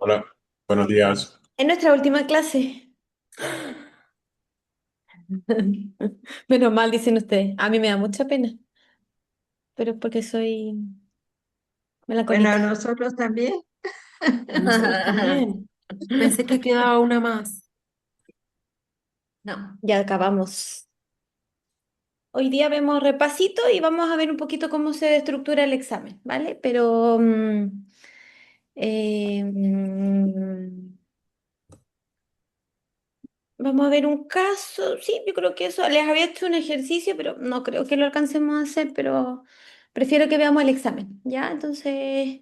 Hola, buenos días. En nuestra última clase. Menos mal, dicen ustedes. A mí me da mucha pena, pero es porque soy Bueno, melancólica. a nosotros también. A nosotros también. Pensé que quedaba una más. No, ya acabamos. Hoy día vemos repasito y vamos a ver un poquito cómo se estructura el examen, ¿vale? Pero eh, mm, vamos a ver un caso. Sí, yo creo que eso. Les había hecho un ejercicio, pero no creo que lo alcancemos a hacer, pero prefiero que veamos el examen, ¿ya? Entonces,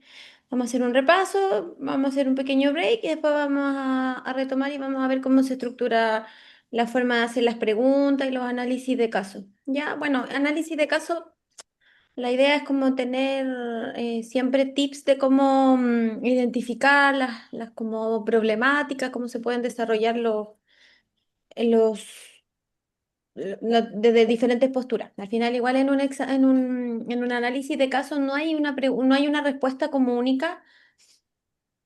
vamos a hacer un repaso, vamos a hacer un pequeño break y después vamos a retomar y vamos a ver cómo se estructura la forma de hacer las preguntas y los análisis de caso. ¿Ya? Bueno, análisis de caso, la idea es como tener siempre tips de cómo identificar las como problemáticas, cómo se pueden desarrollar los desde diferentes posturas. Al final, igual en un análisis de casos no hay no hay una respuesta como única.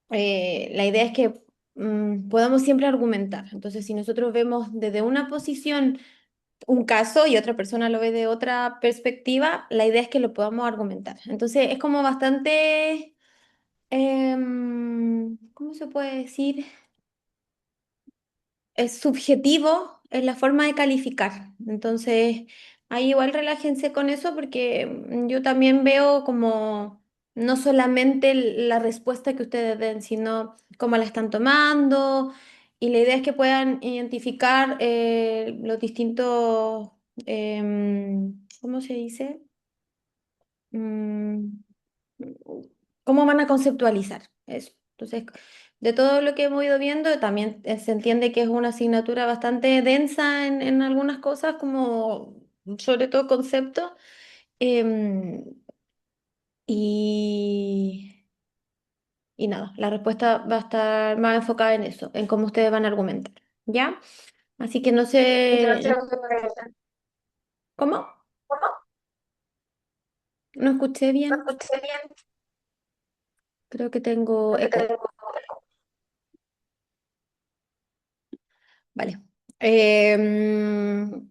La idea es que podamos siempre argumentar. Entonces, si nosotros vemos desde una posición un caso y otra persona lo ve de otra perspectiva, la idea es que lo podamos argumentar. Entonces, es como bastante, ¿cómo se puede decir? Es subjetivo en la forma de calificar. Entonces, ahí igual relájense con eso porque yo también veo como no solamente la respuesta que ustedes den, sino cómo la están tomando. Y la idea es que puedan identificar los distintos, ¿cómo se dice? Mm, ¿Cómo van a conceptualizar eso? Entonces, de todo lo que hemos ido viendo, también se entiende que es una asignatura bastante densa en algunas cosas, como sobre todo conceptos, em, y, y nada, la respuesta va a estar más enfocada en eso, en cómo ustedes van a argumentar, ¿ya? Así que no sé, ¿cómo? No escuché bien, creo que tengo eco, vale. Em,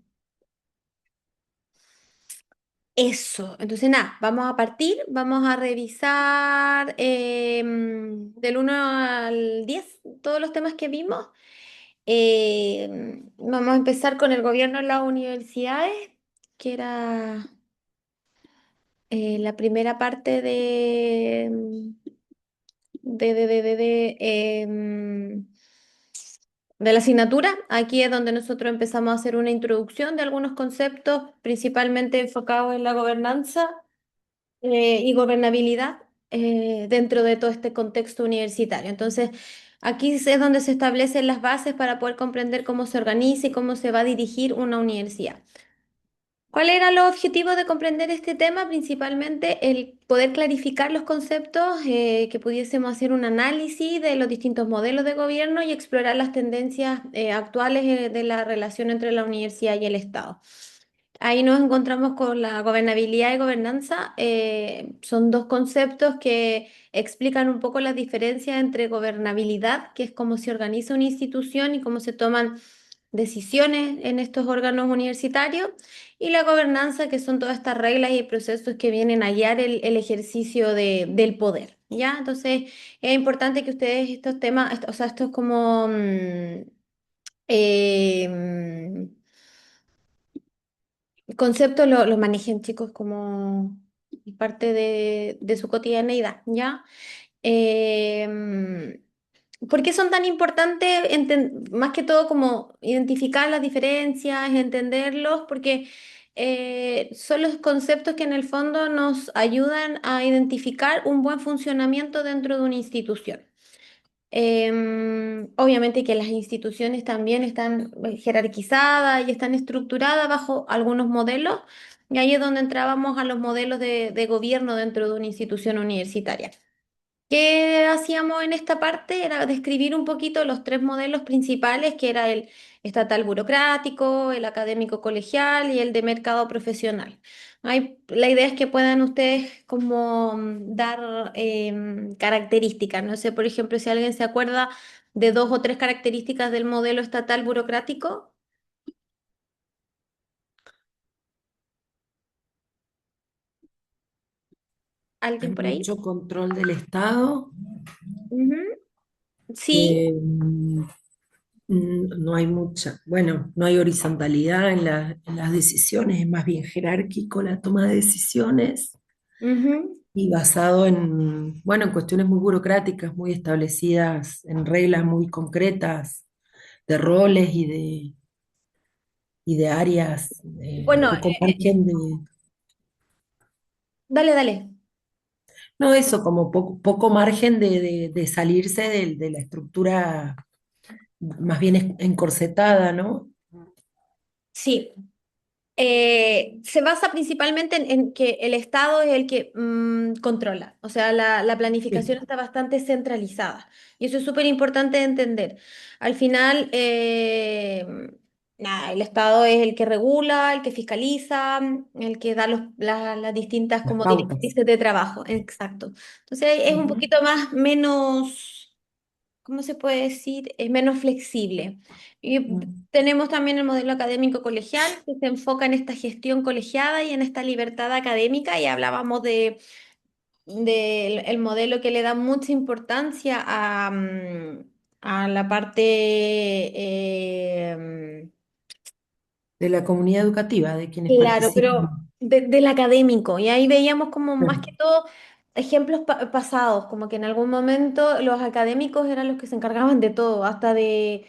Eso, entonces nada, vamos a partir, vamos a revisar del 1 al 10 todos los temas que vimos. Vamos a empezar con el gobierno en las universidades, que era la primera parte de la asignatura. Aquí es donde nosotros empezamos a hacer una introducción de algunos conceptos, principalmente enfocados en la gobernanza y gobernabilidad dentro de todo este contexto universitario. Entonces, aquí es donde se establecen las bases para poder comprender cómo se organiza y cómo se va a dirigir una universidad. ¿Cuál era el objetivo de comprender este tema? Principalmente el poder clarificar los conceptos, que pudiésemos hacer un análisis de los distintos modelos de gobierno y explorar las tendencias actuales de la relación entre la universidad y el Estado. Ahí nos encontramos con la gobernabilidad y gobernanza. Son dos conceptos que explican un poco las diferencias entre gobernabilidad, que es cómo se organiza una institución y cómo se toman decisiones en estos órganos universitarios, y la gobernanza, que son todas estas reglas y procesos que vienen a guiar el ejercicio del poder. ¿Ya? Entonces, es importante que ustedes estos temas, o sea, estos como eh, conceptos lo manejen, chicos, como parte de su cotidianeidad, ¿ya? Eh, ¿Por qué son tan importantes? Más que todo como identificar las diferencias, entenderlos, porque son los conceptos que en el fondo nos ayudan a identificar un buen funcionamiento dentro de una institución. Obviamente que las instituciones también están jerarquizadas y están estructuradas bajo algunos modelos, y ahí es donde entrábamos a los modelos de gobierno dentro de una institución universitaria. ¿Qué hacíamos en esta parte? Era describir un poquito los tres modelos principales, que era el estatal burocrático, el académico colegial y el de mercado profesional. La idea es que puedan ustedes como dar características. No sé, por ejemplo, si alguien se acuerda de dos o tres características del modelo estatal burocrático. Hay ¿Alguien por ahí? mucho control del Estado, Ujú. Sí. mm, no hay mucha, bueno, no hay horizontalidad en en las decisiones, es más bien jerárquico la toma de decisiones Ujú. y basado en, bueno, en cuestiones muy burocráticas, muy establecidas, en reglas muy concretas de roles y de áreas, Bueno, poco margen de, dale, dale. no eso, como poco margen de salirse de la estructura más bien encorsetada, ¿no? Sí. Se basa principalmente en que el Estado es el que controla, o sea, la planificación Sí. está bastante centralizada y eso es súper importante de entender. Al final, nada, el Estado es el que regula, el que fiscaliza, el que da las distintas Las como pautas. directrices de trabajo, exacto. Entonces es un Ujú. poquito más, menos. ¿Cómo se puede decir? Es menos flexible. Y Mm. tenemos también el modelo académico colegial, que se enfoca en esta gestión colegiada y en esta libertad académica, y hablábamos del el modelo que le da mucha importancia a la parte, De la comunidad educativa, de quienes claro, pero participan. del académico. Y ahí veíamos como más que Claro. todo ejemplos pasados, como que en algún momento los académicos eran los que se encargaban de todo, hasta de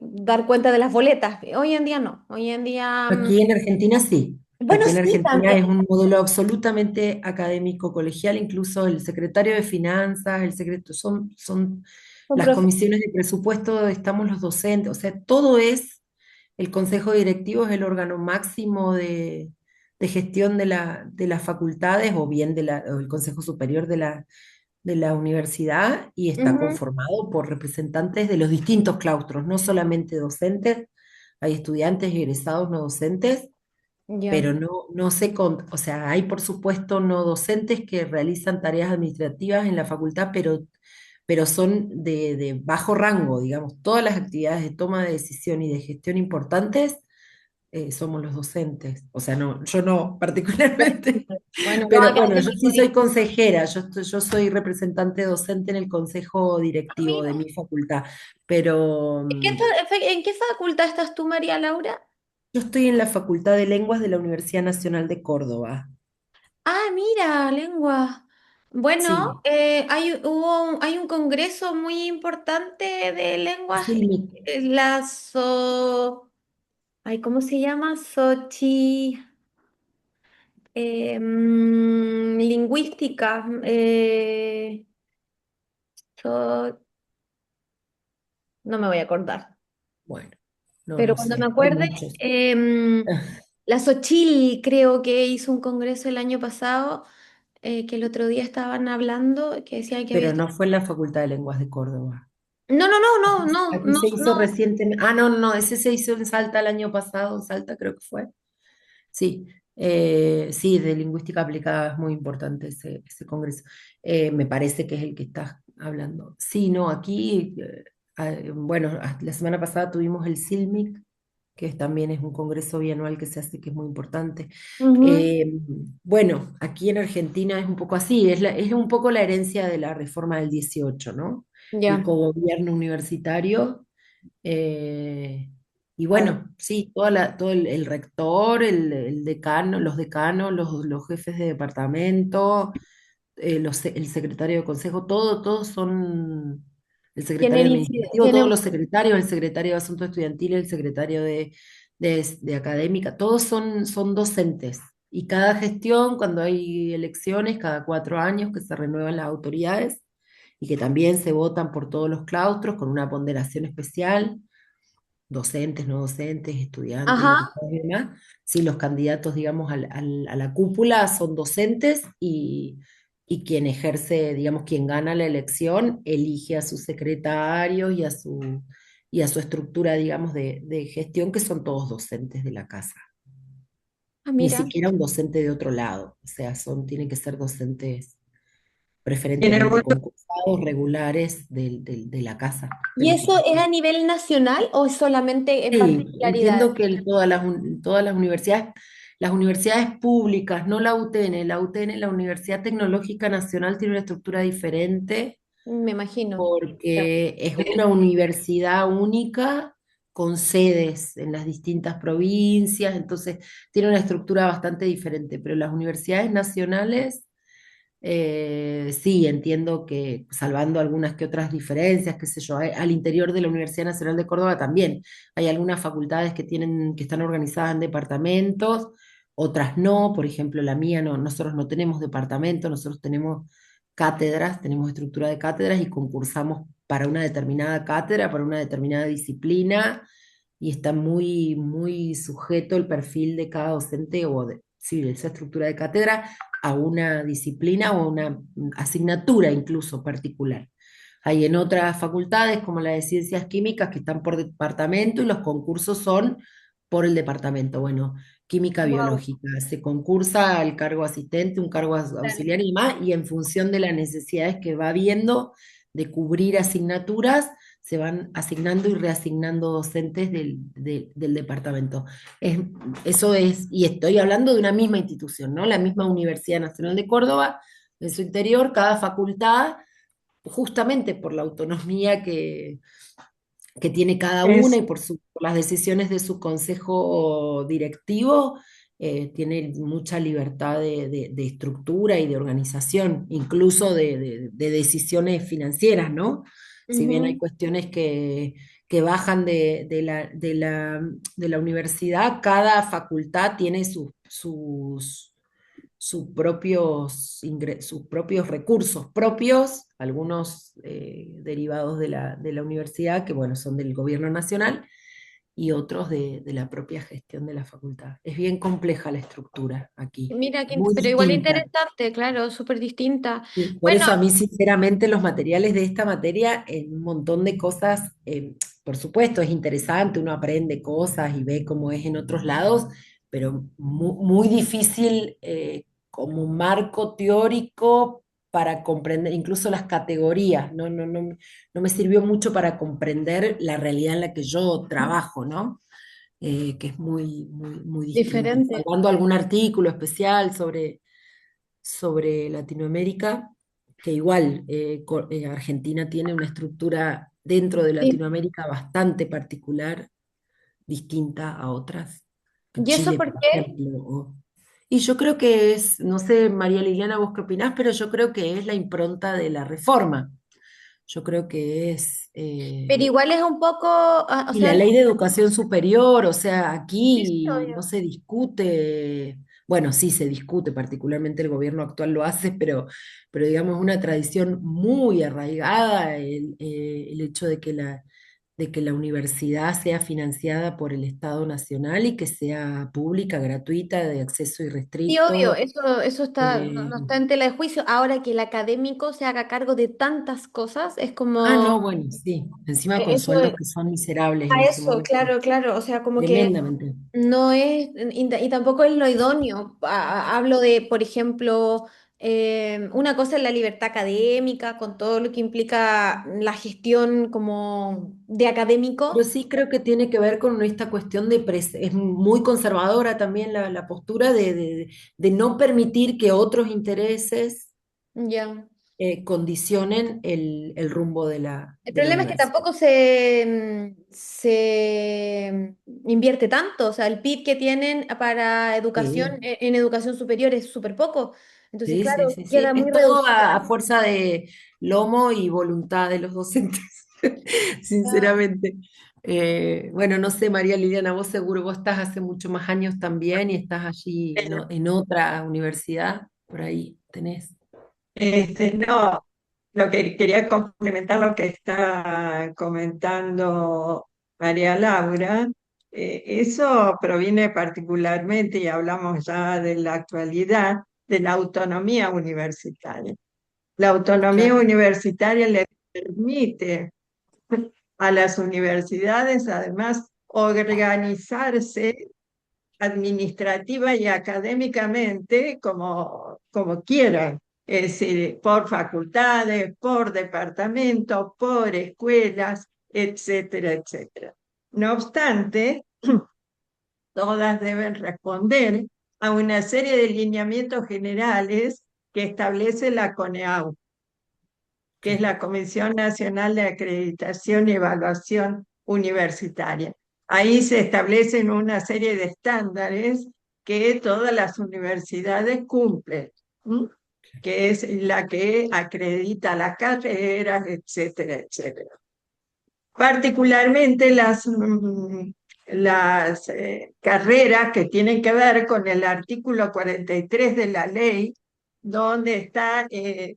dar cuenta de las boletas. Hoy en día no. Hoy en día, Aquí en Argentina sí. bueno, Aquí en sí, Argentina es un modelo absolutamente académico colegial, incluso el secretario de Finanzas, el secreto, son son las profes. comisiones de presupuesto, estamos los docentes, o sea, todo es, el consejo directivo es el órgano máximo de gestión de las facultades o bien o el consejo superior de la universidad y está Ujú. conformado por representantes de los distintos claustros, no solamente docentes, hay estudiantes y egresados no docentes, Ya. pero no sé, o sea, hay por supuesto no docentes que realizan tareas administrativas en la facultad, pero son de bajo rango, digamos, todas las actividades de toma de decisión y de gestión importantes. Somos los docentes, o sea, no, yo no particularmente, Bueno, los pero bueno, yo sí académicos. soy consejera, yo soy representante docente en el consejo Ah, directivo de mira. mi facultad, pero ¿En qué facultad estás tú, María Laura? yo estoy en la Facultad de Lenguas de la Universidad Nacional de Córdoba. Ah, mira, lengua. Bueno, Sí, hay un congreso muy importante de lenguas, sí, la ay, ¿cómo se llama? Lingüística. So- no me voy a acordar, bueno, no, pero no cuando me sé, hay acuerde, muchos, la Xochil creo que hizo un congreso el año pasado, que el otro día estaban hablando, que decían que había. pero no fue en la Facultad de Lenguas de Córdoba. No, no, no, no, no, Aquí no, se hizo no. recientemente, no, no, ese se hizo en Salta el año pasado, en Salta creo que fue. Sí, sí, de lingüística aplicada es muy importante ese congreso. Me parece que es el que estás hablando. Sí, no, aquí, bueno, la semana pasada tuvimos el SILMIC, que también es un congreso bianual que se hace, que es muy importante. Ujú. Eh, bueno, aquí en Argentina es un poco así, es un poco la herencia de la reforma del 18, ¿no? El Ya. cogobierno universitario. eh, y Ah, bueno, sí, todo el rector, el decano, los decanos, los jefes de departamento, el secretario de consejo, todos son el secretario administrativo, todos tienen, los secretarios, el secretario de Asuntos Estudiantiles, el secretario de Académica, todos son docentes. Y cada gestión, cuando hay elecciones, cada 4 años que se renuevan las autoridades y que también se votan por todos los claustros con una ponderación especial, docentes, no docentes, estudiantes, ajá, egresados y demás. Sí, los candidatos, digamos, a la cúpula son docentes y quien ejerce, digamos, quien gana la elección, elige a sus secretarios y a su estructura, digamos, de gestión, que son todos docentes de la casa. Ah, Ni mira. siquiera un docente de otro lado, o sea, tienen que ser docentes Tiene preferentemente mucho, concursados, regulares de la casa, de ¿Y la eso es institución. a nivel nacional o es solamente en Sí, particularidades? entiendo que todas las universidades públicas, no la UTN, la UTN, la Universidad Tecnológica Nacional, tiene una estructura diferente Me imagino. porque es una universidad única con sedes en las distintas provincias, entonces tiene una estructura bastante diferente, pero las universidades nacionales, sí, entiendo que salvando algunas que otras diferencias, qué sé yo, al interior de la Universidad Nacional de Córdoba también hay algunas facultades que están organizadas en departamentos, otras no, por ejemplo, la mía no, nosotros no tenemos departamento, nosotros tenemos cátedras, tenemos estructura de cátedras y concursamos para una determinada cátedra, para una determinada disciplina, y está muy, muy sujeto el perfil de cada docente sí, de esa estructura de cátedra a una disciplina o a una asignatura incluso particular. Hay en otras facultades, como la de ciencias químicas, que están por departamento y los concursos son por el departamento. Bueno, química Wow. biológica, se concursa al cargo asistente, un cargo auxiliar y más, y en función de las necesidades que va viendo de cubrir asignaturas, se van asignando y reasignando docentes del departamento. Es, Eso es, y estoy hablando de una misma institución, ¿no? La misma Universidad Nacional de Córdoba, en su interior, cada facultad, justamente por la autonomía que tiene cada una es, y por las decisiones de su consejo directivo, tiene mucha libertad de estructura y de organización, incluso de decisiones financieras, ¿no? Si bien hay Ujú. cuestiones que bajan de la universidad, cada facultad tiene sus propios recursos propios, algunos derivados de la universidad, que bueno, son del gobierno nacional, y otros de la propia gestión de la facultad. Es bien compleja la estructura aquí, Mira, muy pero igual distinta. interesante, claro, súper distinta. Sí, por Bueno, eso a mí, sinceramente, los materiales de esta materia, en un montón de cosas, por supuesto, es interesante, uno aprende cosas y ve cómo es en otros lados, pero muy, difícil como marco teórico para comprender incluso las categorías. No, no, no, no me sirvió mucho para comprender la realidad en la que yo trabajo, ¿no? Que es muy, muy, muy distinta. diferente. Salvando algún artículo especial sobre Latinoamérica, que igual Argentina tiene una estructura dentro de Sí. Latinoamérica bastante particular, distinta a otras, que ¿Y eso Chile, por por qué? ejemplo. Y yo creo que es, no sé, María Liliana, vos qué opinás, pero yo creo que es la impronta de la reforma. Yo creo que es, Pero igual es un poco, o y sea, la ley de educación superior, o sea, sí, sí, aquí no obvio. se discute, bueno, sí se discute, particularmente el gobierno actual lo hace, pero digamos una tradición muy arraigada el hecho de que la universidad sea financiada por el Estado Nacional y que sea pública, gratuita, de acceso Sí, obvio, irrestricto. eso está, no, eh, no está en tela de juicio. Ahora que el académico se haga cargo de tantas cosas, es como, no, bueno, sí, encima con eso, sueldos que son miserables en a este eso, momento, claro, claro, o sea, como que tremendamente. no es, y tampoco es lo idóneo. Hablo de, por ejemplo, una cosa es la libertad académica, con todo lo que implica la gestión como de Pero académico. sí creo que tiene que ver con esta cuestión es muy conservadora también la postura de no permitir que otros intereses Ya. condicionen el rumbo de la, El de la problema es que universidad. tampoco se invierte tanto, o sea, el PIB que tienen para educación, Sí, en educación superior es súper poco. Entonces, sí, sí, claro, sí, sí. queda muy Es todo reducido. a fuerza de lomo y voluntad de los docentes, sinceramente. Bueno, no sé, María Liliana, vos seguro, vos estás hace mucho más años también y estás allí en otra universidad, por ahí tenés. no, lo que quería complementar lo que está comentando María Laura, eso proviene particularmente, y hablamos ya de la actualidad, de la autonomía universitaria. La autonomía Claro. universitaria le permite a las universidades, además, organizarse administrativa y académicamente como quieran, es decir, por facultades, por departamento, por escuelas, etcétera, etcétera. No obstante, todas deben responder a una serie de lineamientos generales que establece la CONEAU, que es la Comisión Nacional de Acreditación y Evaluación Universitaria. Ahí se establecen una serie de estándares que todas las universidades cumplen, ¿m? Que es la que acredita las carreras, etcétera, etcétera. Particularmente las carreras que tienen que ver con el artículo 43 de la ley, donde está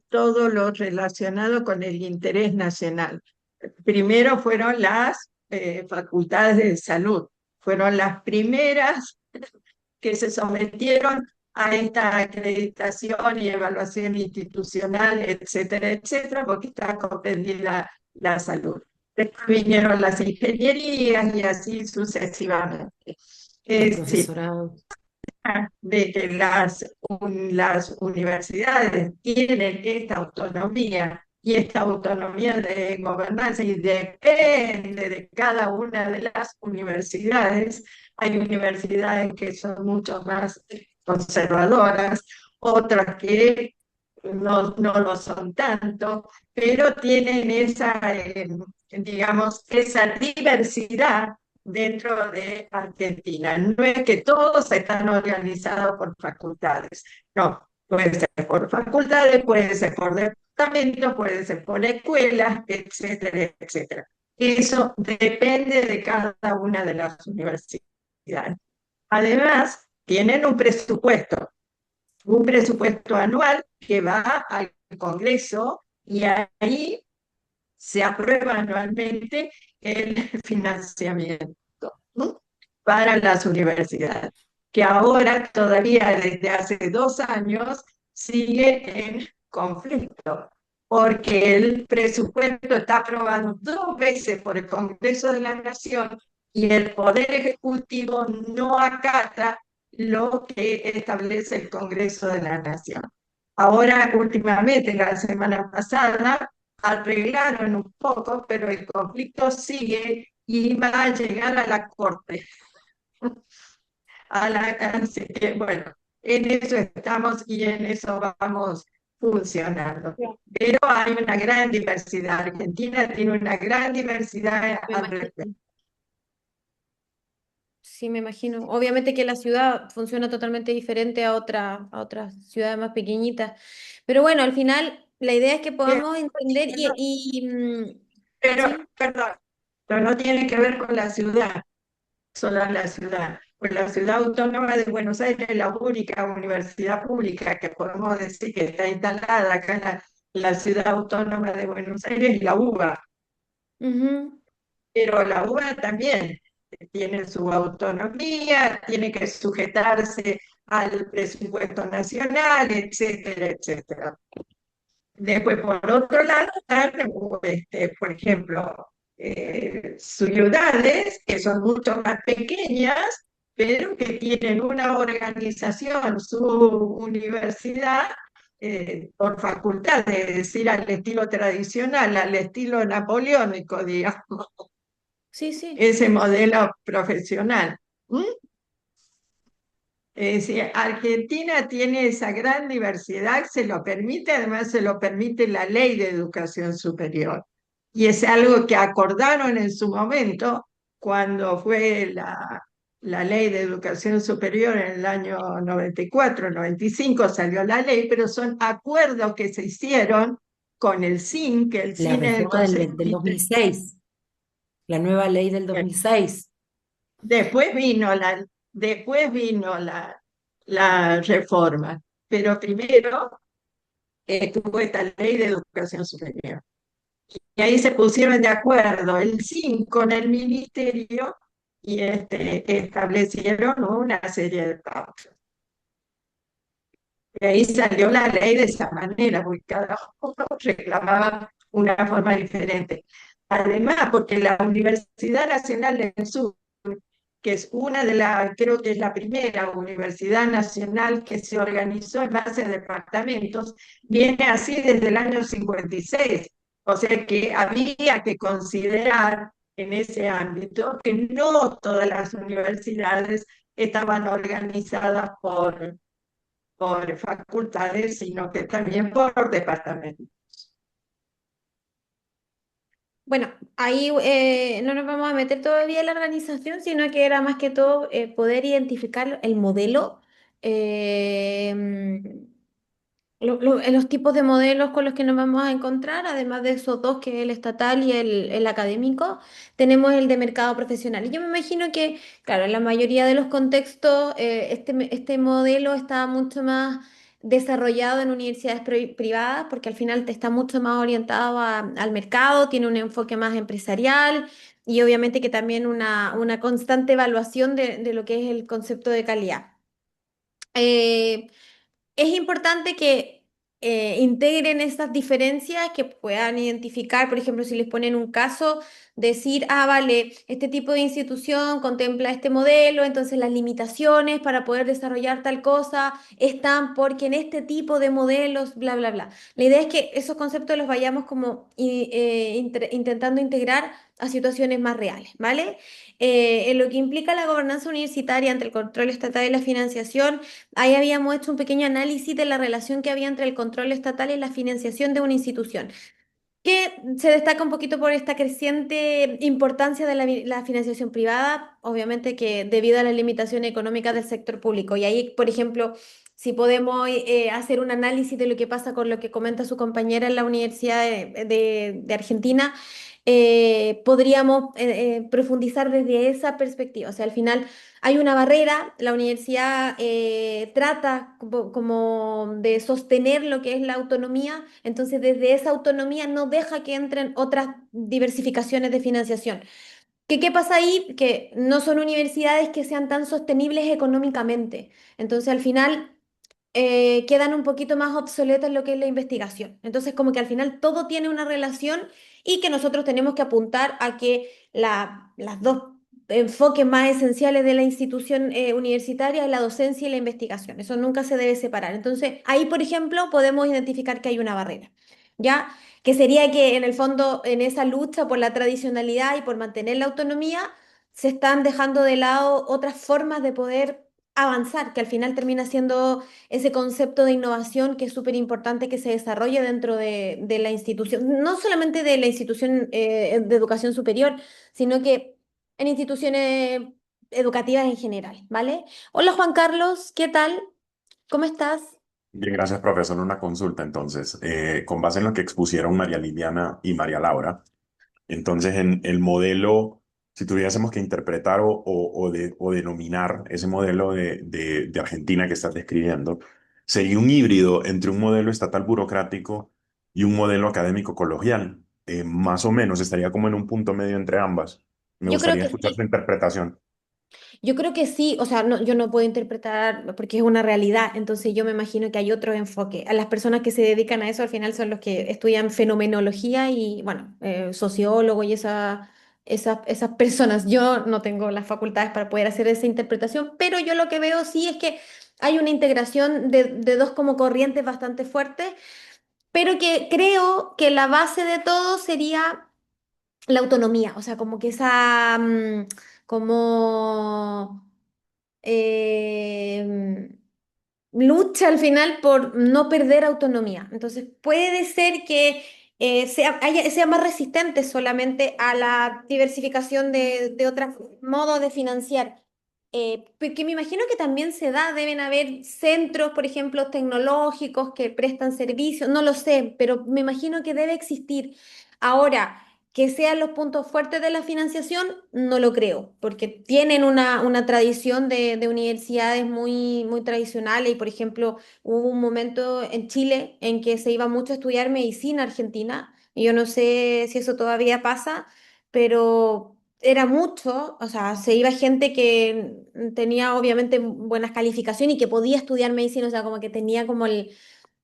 todo lo relacionado con el interés nacional. Primero fueron las facultades de salud, fueron las primeras que se sometieron a esta acreditación y evaluación institucional, etcétera, etcétera, porque está comprendida la salud. Después vinieron las ingenierías y así sucesivamente. El Es decir, profesorado. de que las universidades tienen esta autonomía y esta autonomía de gobernanza y depende de cada una de las universidades. Hay universidades que son mucho más conservadoras, otras que no lo son tanto, pero tienen esa, digamos, esa diversidad dentro de Argentina. No es que todos están organizados por facultades, no, puede ser por facultades, puede ser por departamentos, puede ser por escuelas, etcétera, etcétera. Eso depende de cada una de las universidades. Además, tienen un presupuesto anual que va al Congreso y ahí se aprueba anualmente el financiamiento, ¿no? Para las universidades, que ahora todavía desde hace 2 años sigue en conflicto, porque el presupuesto está aprobado 2 veces por el Congreso de la Nación y el Poder Ejecutivo no acata lo que establece el Congreso de la Nación. Ahora, últimamente, la semana pasada, arreglaron un poco, pero el conflicto sigue y va a llegar a la Corte. Así que, bueno, en eso estamos y en eso vamos funcionando. Pero hay una gran diversidad. Argentina tiene una gran diversidad Me al imagino. respecto. Sí, me imagino. Obviamente que la ciudad funciona totalmente diferente a otras ciudades más pequeñitas. Pero bueno, al final la idea es que podamos entender Pero, sí. perdón, pero no tiene que ver con la ciudad, solo la ciudad. Pues la ciudad autónoma de Buenos Aires es la única universidad pública que podemos decir que está instalada acá en la ciudad autónoma de Buenos Aires, la UBA. Ujú. Pero la UBA también tiene su autonomía, tiene que sujetarse al presupuesto nacional, etcétera, etcétera. Después, por otro lado, están, por ejemplo, ciudades que son mucho más pequeñas, pero que tienen una organización, su universidad, por facultades, es decir, al estilo tradicional, al estilo napoleónico, digamos, Sí, sí. ese modelo profesional. ¿Mm? Es decir, Argentina tiene esa gran diversidad, se lo permite, además se lo permite la Ley de Educación Superior. Y es algo que acordaron en su momento cuando fue la Ley de Educación Superior en el año 94, 95 salió la ley, pero son acuerdos que se hicieron con el CIN, que el La CIN es el reforma Consejo del 2006, la nueva ley del 2006. Después vino la reforma, pero primero tuvo esta ley de educación superior. Y ahí se pusieron de acuerdo el CIN con el ministerio y establecieron una serie de pautas. Y ahí salió la ley de esa manera, porque cada uno reclamaba una forma diferente. Además, porque la Universidad Nacional del Sur, que es una de las, creo que es la primera universidad nacional que se organizó en base a departamentos, viene así desde el año 56. O sea que había que considerar en ese ámbito que no todas las universidades estaban organizadas por facultades, sino que también por departamentos. Bueno, ahí no nos vamos a meter todavía en la organización, sino que era más que todo poder identificar el modelo, eh, los tipos de modelos con los que nos vamos a encontrar, además de esos dos, que es el estatal y el académico, tenemos el de mercado profesional. Y yo me imagino que, claro, en la mayoría de los contextos, este modelo está mucho más desarrollado en universidades privadas, porque al final está mucho más orientado al mercado, tiene un enfoque más empresarial y obviamente que también una constante evaluación de lo que es el concepto de calidad. Eh, es importante que integren estas diferencias, que puedan identificar, por ejemplo, si les ponen un caso, decir, ah, vale, este tipo de institución contempla este modelo, entonces las limitaciones para poder desarrollar tal cosa están porque en este tipo de modelos, bla, bla, bla. La idea es que esos conceptos los vayamos como intentando integrar a situaciones más reales, ¿vale? En lo que implica la gobernanza universitaria ante el control estatal y la financiación, ahí habíamos hecho un pequeño análisis de la relación que había entre el control estatal y la financiación de una institución, que se destaca un poquito por esta creciente importancia de la financiación privada, obviamente que debido a las limitaciones económicas del sector público. Y ahí, por ejemplo, si podemos hacer un análisis de lo que pasa con lo que comenta su compañera en la Universidad de Argentina, podríamos profundizar desde esa perspectiva. O sea, al final hay una barrera, la universidad trata como de sostener lo que es la autonomía, entonces desde esa autonomía no deja que entren otras diversificaciones de financiación. ¿Qué pasa ahí? Que no son universidades que sean tan sostenibles económicamente. Entonces al final quedan un poquito más obsoletas en lo que es la investigación. Entonces, como que al final todo tiene una relación y que nosotros tenemos que apuntar a que las dos enfoques más esenciales de la institución universitaria es la docencia y la investigación. Eso nunca se debe separar. Entonces, ahí, por ejemplo, podemos identificar que hay una barrera, ¿ya? Que sería que en el fondo, en esa lucha por la tradicionalidad y por mantener la autonomía, se están dejando de lado otras formas de poder avanzar, que al final termina siendo ese concepto de innovación que es súper importante que se desarrolle dentro de la institución, no solamente de la institución de educación superior, sino que en instituciones educativas en general, ¿vale? Hola Juan Carlos, ¿qué tal? ¿Cómo estás? Bien, gracias, profesor. Una consulta, entonces, con base en lo que expusieron María Liliana y María Laura, entonces en el modelo, si tuviésemos que interpretar o denominar ese modelo de Argentina que estás describiendo, sería un híbrido entre un modelo estatal burocrático y un modelo académico colegial. Más o menos, estaría como en un punto medio entre ambas. Me Yo creo gustaría que escuchar su sí. interpretación. Yo creo que sí, o sea, yo no puedo interpretar porque es una realidad, entonces yo me imagino que hay otro enfoque. A las personas que se dedican a eso al final son los que estudian fenomenología y, bueno, sociólogo y esas personas. Yo no tengo las facultades para poder hacer esa interpretación, pero yo lo que veo sí es que hay una integración de dos como corrientes bastante fuertes, pero que creo que la base de todo sería la autonomía, o sea, como que esa, como eh, lucha al final por no perder autonomía. Entonces, puede ser que sea más resistente solamente a la diversificación de otros modos de financiar. Que me imagino que también se da, deben haber centros, por ejemplo, tecnológicos que prestan servicios, no lo sé, pero me imagino que debe existir. Ahora, que sean los puntos fuertes de la financiación, no lo creo, porque tienen una tradición de universidades muy tradicionales y, por ejemplo, hubo un momento en Chile en que se iba mucho a estudiar medicina argentina, y yo no sé si eso todavía pasa, pero era mucho, o sea, se iba gente que tenía obviamente buenas calificaciones y que podía estudiar medicina, o sea, como que tenía como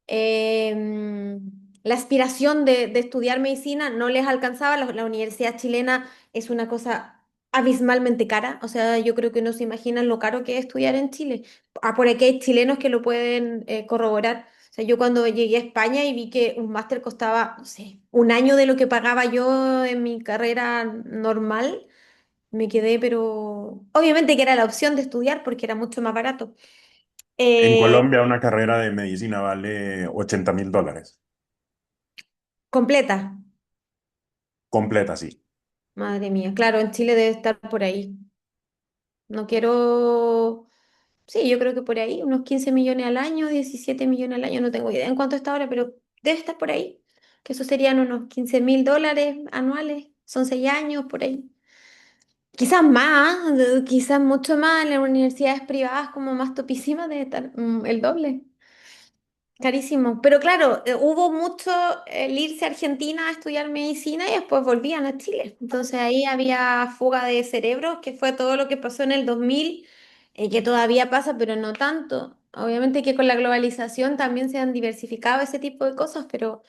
eh, la aspiración de estudiar medicina, no les alcanzaba. La universidad chilena es una cosa abismalmente cara, o sea, yo creo que no se imaginan lo caro que es estudiar en Chile. Ah, por aquí hay chilenos que lo pueden corroborar. O sea, yo cuando llegué a España y vi que un máster costaba, no sé, un año de lo que pagaba yo en mi carrera normal, me quedé, pero obviamente que era la opción de estudiar porque era mucho más barato. En Eh, Colombia una carrera de medicina vale $80.000. Completa, Completa, sí. madre mía, claro, en Chile debe estar por ahí. No quiero, sí, yo creo que por ahí, unos 15 millones al año, 17 millones al año, no tengo idea en cuánto está ahora, pero debe estar por ahí, que eso serían unos $15.000 anuales, son 6 años por ahí. Quizás más, quizás mucho más en las universidades privadas como más topísimas debe estar el doble. Carísimo. Pero claro, hubo mucho el irse a Argentina a estudiar medicina y después volvían a Chile. Entonces ahí había fuga de cerebros, que fue todo lo que pasó en el 2000, que todavía pasa, pero no tanto. Obviamente que con la globalización también se han diversificado ese tipo de cosas, pero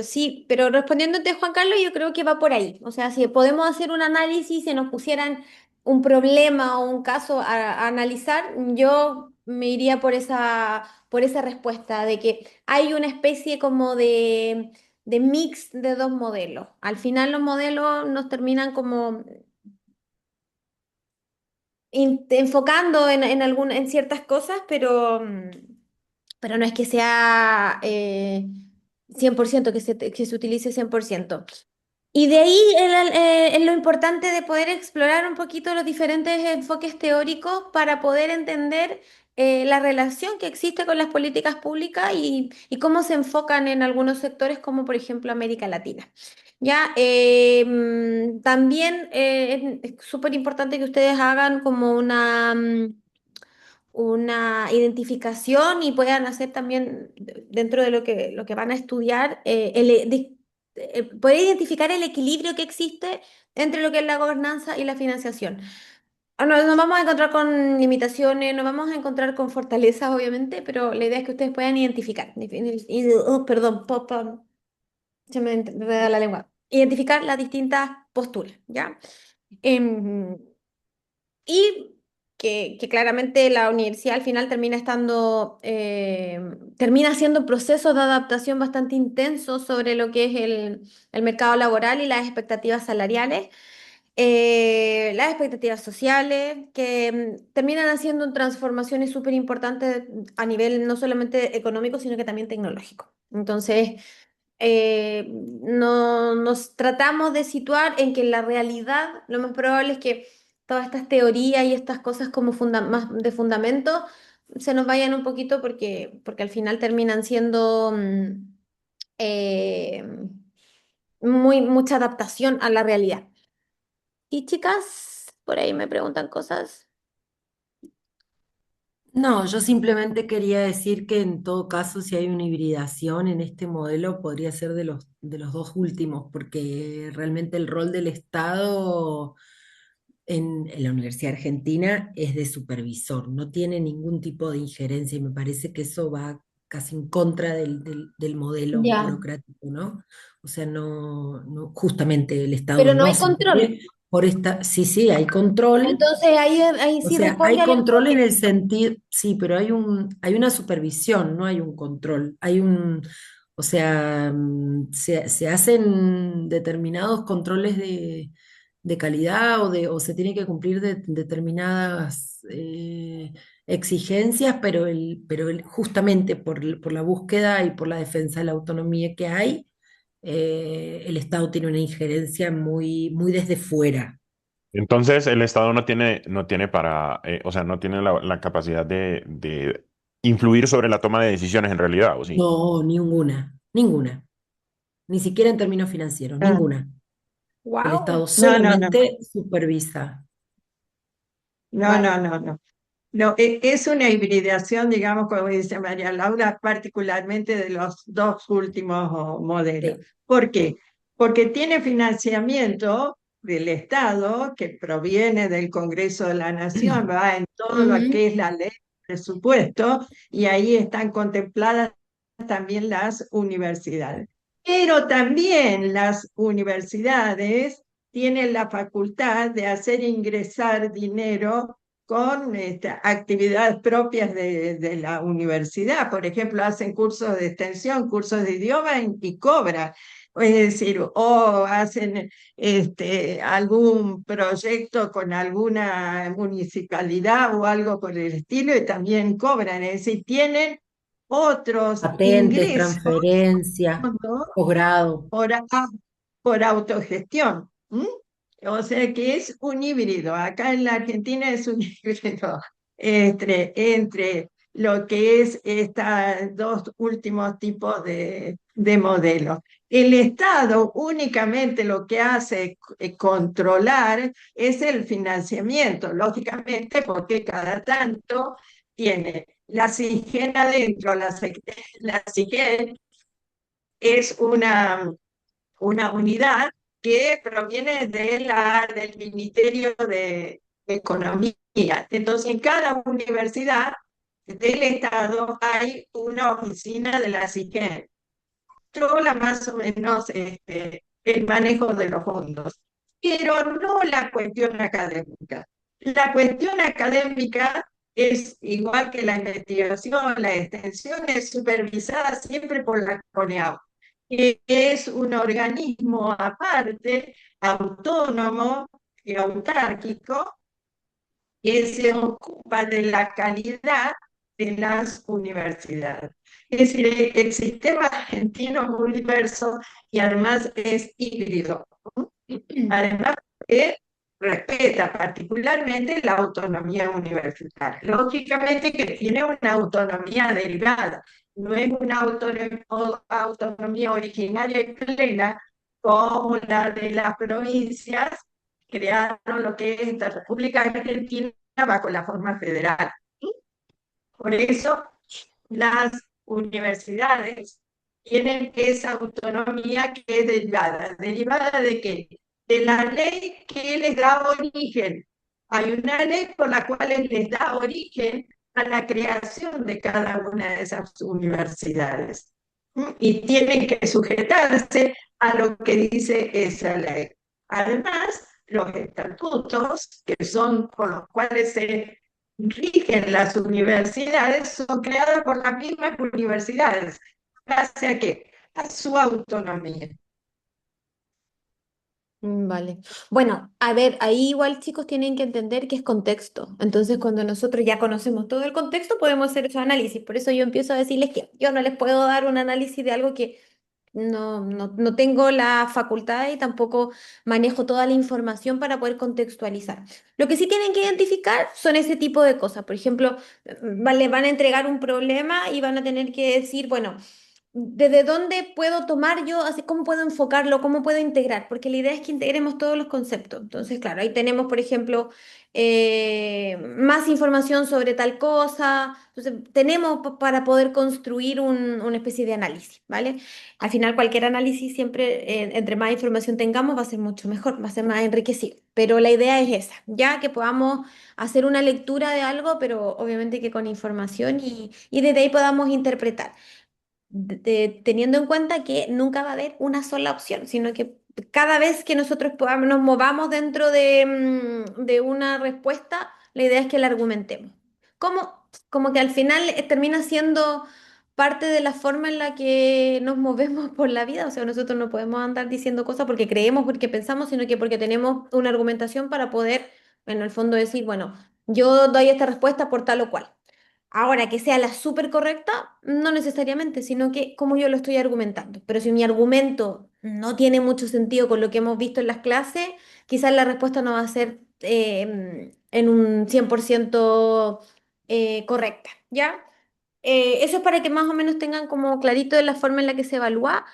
sí, pero respondiéndote, Juan Carlos, yo creo que va por ahí. O sea, si podemos hacer un análisis, si nos pusieran un problema o un caso a analizar, yo me iría por esa respuesta de que hay una especie como de mix de dos modelos. Al final los modelos nos terminan como enfocando en ciertas cosas, pero no es que sea 100%, que se utilice 100%. Y de ahí es lo importante de poder explorar un poquito los diferentes enfoques teóricos para poder entender la relación que existe con las políticas públicas y cómo se enfocan en algunos sectores, como por ejemplo América Latina. Ya, también es súper importante que ustedes hagan como una identificación y puedan hacer también dentro de lo que van a estudiar, poder identificar el equilibrio que existe entre lo que es la gobernanza y la financiación. Nos vamos a encontrar con limitaciones, nos vamos a encontrar con fortalezas, obviamente, pero la idea es que ustedes puedan identificar. Perdón, se me enreda la lengua. Identificar las distintas posturas, ¿ya? Em, y que claramente la universidad al final termina haciendo procesos de adaptación bastante intensos sobre lo que es el mercado laboral y las expectativas salariales, las expectativas sociales, que terminan haciendo transformaciones súper importantes a nivel no solamente económico, sino que también tecnológico. Entonces, nos tratamos de situar en que en la realidad lo más probable es que todas estas teorías y estas cosas como más de fundamento se nos vayan un poquito porque al final terminan siendo eh, mucha adaptación a la realidad. Y chicas, por ahí me preguntan cosas. No, yo simplemente quería decir que en todo caso, si hay una hibridación en este modelo, podría ser de los dos últimos, porque realmente el rol del Estado en la Universidad Argentina es de supervisor, no tiene ningún tipo de injerencia y me parece que eso va casi en contra del modelo Ya. burocrático, ¿no? O sea, justamente el Estado Pero no no hay se control. mueve por esta, sí, sí, hay control. Entonces ahí O sí sea, responde hay al control en enfoque. el sentido, sí, pero hay una supervisión, no hay un control. O sea, se hacen determinados controles de calidad o se tiene que cumplir determinadas exigencias, justamente por la búsqueda y por la defensa de la autonomía que hay, el Estado tiene una injerencia muy, muy desde fuera. Entonces, el Estado no tiene o sea, no tiene la capacidad de influir sobre la toma de decisiones en realidad, ¿o sí? No, ninguna, ninguna. Ni siquiera en términos financieros, Ah, ninguna. El Wow. Estado no, no, no, solamente supervisa. no, Vale. no, no, no. No, es una hibridación, digamos, como dice María Laura, particularmente de los dos últimos modelos. Sí. ¿Por qué? Porque tiene financiamiento del Estado, que proviene del Congreso de la Nación, va en todo lo Ujú. que es la ley de presupuesto, y ahí están contempladas también las universidades. Pero también las universidades tienen la facultad de hacer ingresar dinero con actividades propias de la universidad. Por ejemplo, hacen cursos de extensión, cursos de idioma y cobran. Es decir, o hacen algún proyecto con alguna municipalidad o algo por el estilo y también cobran. Es decir, tienen otros Patentes, ingresos, transferencias, ¿no? posgrado. por autogestión. ¿M? O sea que es un híbrido. Acá en la Argentina es un híbrido entre lo que es estos dos últimos tipos de modelos. El Estado únicamente lo que hace controlar es el financiamiento, lógicamente, porque cada tanto tiene la SIGEN adentro, la SIGEN es una unidad que proviene del Ministerio de Economía. Entonces, en cada universidad del Estado hay una oficina de la SIGEN, controla más o menos el manejo de los fondos, pero no la cuestión académica. La cuestión académica es igual que la investigación, la extensión es supervisada siempre por la CONEAU, que es un organismo aparte, autónomo y autárquico, que se ocupa de la calidad de las universidades. Es decir, el sistema argentino es muy diverso y además es híbrido. Además, que respeta particularmente la autonomía universitaria. Lógicamente que tiene una autonomía derivada, no es una autonomía originaria y plena como la de las provincias, crearon lo que es la República Argentina bajo la forma federal. Por eso las universidades tienen esa autonomía que es derivada. ¿Derivada de qué? De la ley que les da origen. Hay una ley por la cual les da origen a la creación de cada una de esas universidades. Y tienen que sujetarse a lo que dice esa ley. Además, los estatutos, que son por los cuales se rigen las universidades, son creadas por las mismas universidades. ¿Hace a qué? A su autonomía. Vale. Bueno, a ver, ahí igual chicos tienen que entender que es contexto. Entonces, cuando nosotros ya conocemos todo el contexto, podemos hacer ese análisis. Por eso yo empiezo a decirles que yo no les puedo dar un análisis de algo que no tengo la facultad y tampoco manejo toda la información para poder contextualizar. Lo que sí tienen que identificar son ese tipo de cosas. Por ejemplo, les van a entregar un problema y van a tener que decir, bueno, ¿desde dónde puedo tomar yo, así cómo puedo enfocarlo, cómo puedo integrar? Porque la idea es que integremos todos los conceptos. Entonces, claro, ahí tenemos, por ejemplo, más información sobre tal cosa. Entonces, tenemos para poder construir una especie de análisis, ¿vale? Al final, cualquier análisis siempre, entre más información tengamos, va a ser mucho mejor, va a ser más enriquecido. Pero la idea es esa, ya que podamos hacer una lectura de algo, pero obviamente que con información y desde ahí podamos interpretar teniendo en cuenta que nunca va a haber una sola opción, sino que cada vez que nosotros nos movamos dentro de una respuesta, la idea es que la argumentemos. Como que al final termina siendo parte de la forma en la que nos movemos por la vida, o sea, nosotros no podemos andar diciendo cosas porque creemos, porque pensamos, sino que porque tenemos una argumentación para poder, en el fondo, decir, bueno, yo doy esta respuesta por tal o cual. Ahora, que sea la súper correcta, no necesariamente, sino que como yo lo estoy argumentando. Pero si mi argumento no tiene mucho sentido con lo que hemos visto en las clases, quizás la respuesta no va a ser en un 100% correcta, ¿ya? Eso es para que más o menos tengan como clarito de la forma en la que se evalúa.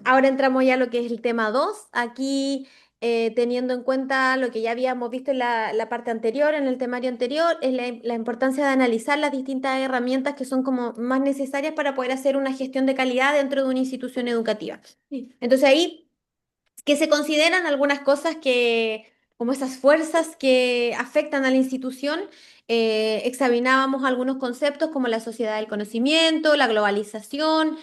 Ahora entramos ya a lo que es el tema 2. Aquí, teniendo en cuenta lo que ya habíamos visto en la parte anterior, en el temario anterior, es la importancia de analizar las distintas herramientas que son como más necesarias para poder hacer una gestión de calidad dentro de una institución educativa. Sí. Entonces ahí que se consideran algunas cosas que, como esas fuerzas que afectan a la institución. Examinábamos algunos conceptos como la sociedad del conocimiento, la globalización,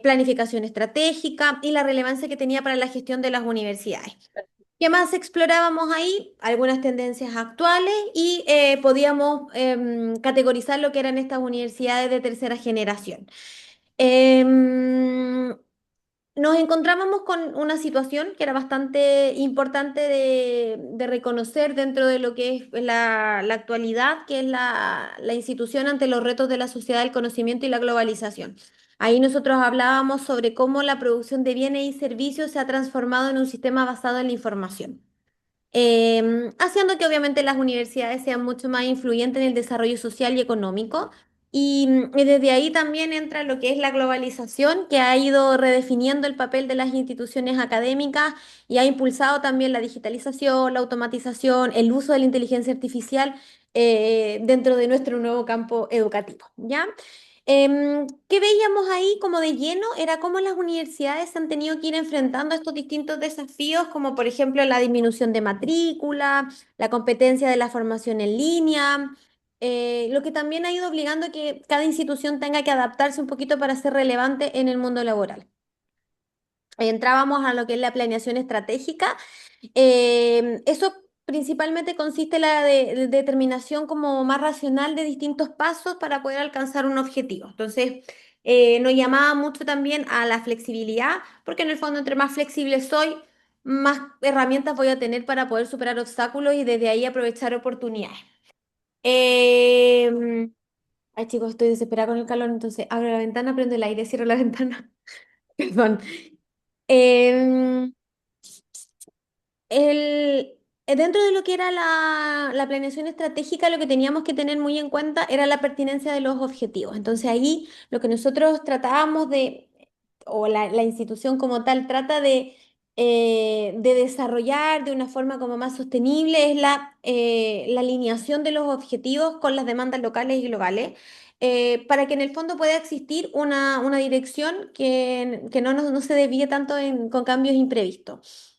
planificación estratégica y la relevancia que tenía para la gestión de las universidades. ¿Qué más explorábamos ahí? Algunas tendencias actuales y podíamos categorizar lo que eran estas universidades de tercera generación. Em, Nos encontrábamos con una situación que era bastante importante de reconocer dentro de lo que es la actualidad, que es la institución ante los retos de la sociedad del conocimiento y la globalización. Ahí nosotros hablábamos sobre cómo la producción de bienes y servicios se ha transformado en un sistema basado en la información, haciendo que obviamente las universidades sean mucho más influyentes en el desarrollo social y económico. Y desde ahí también entra lo que es la globalización, que ha ido redefiniendo el papel de las instituciones académicas y ha impulsado también la digitalización, la automatización, el uso de la inteligencia artificial dentro de nuestro nuevo campo educativo, ¿ya? ¿Qué veíamos ahí como de lleno? Era cómo las universidades se han tenido que ir enfrentando a estos distintos desafíos, como por ejemplo la disminución de matrícula, la competencia de la formación en línea, lo que también ha ido obligando a que cada institución tenga que adaptarse un poquito para ser relevante en el mundo laboral. Entrábamos a lo que es la planeación estratégica. Eso principalmente consiste en la de determinación como más racional de distintos pasos para poder alcanzar un objetivo. Entonces, nos llamaba mucho también a la flexibilidad, porque en el fondo entre más flexible soy, más herramientas voy a tener para poder superar obstáculos y desde ahí aprovechar oportunidades. Em, Ay, chicos, estoy desesperada con el calor, entonces abro la ventana, prendo el aire, cierro la ventana. Perdón. Em, Dentro de lo que era la planeación estratégica, lo que teníamos que tener muy en cuenta era la pertinencia de los objetivos. Entonces ahí lo que nosotros tratábamos de, o la institución como tal trata de desarrollar de una forma como más sostenible, es la alineación de los objetivos con las demandas locales y globales. Para que en el fondo pueda existir una dirección que no se desvíe tanto con cambios imprevistos.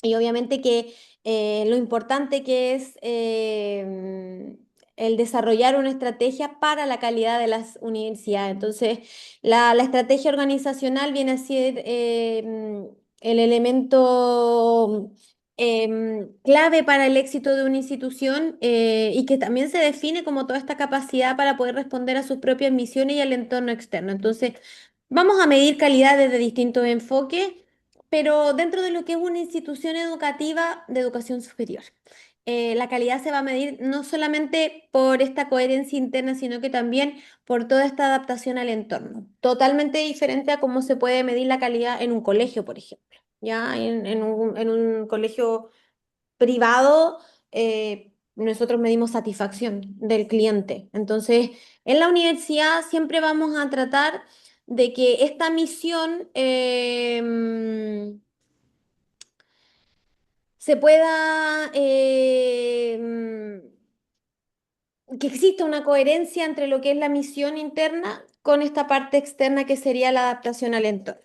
Y obviamente que lo importante que es el desarrollar una estrategia para la calidad de las universidades. Entonces, la estrategia organizacional viene a ser el elemento clave para el éxito de una institución, y que también se define como toda esta capacidad para poder responder a sus propias misiones y al entorno externo. Entonces, vamos a medir calidad desde distintos enfoques, pero dentro de lo que es una institución educativa de educación superior. La calidad se va a medir no solamente por esta coherencia interna, sino que también por toda esta adaptación al entorno. Totalmente diferente a cómo se puede medir la calidad en un colegio, por ejemplo. Ya en un colegio privado, nosotros medimos satisfacción del cliente. Entonces, en la universidad siempre vamos a tratar de que esta misión se pueda, que exista una coherencia entre lo que es la misión interna con esta parte externa que sería la adaptación al entorno.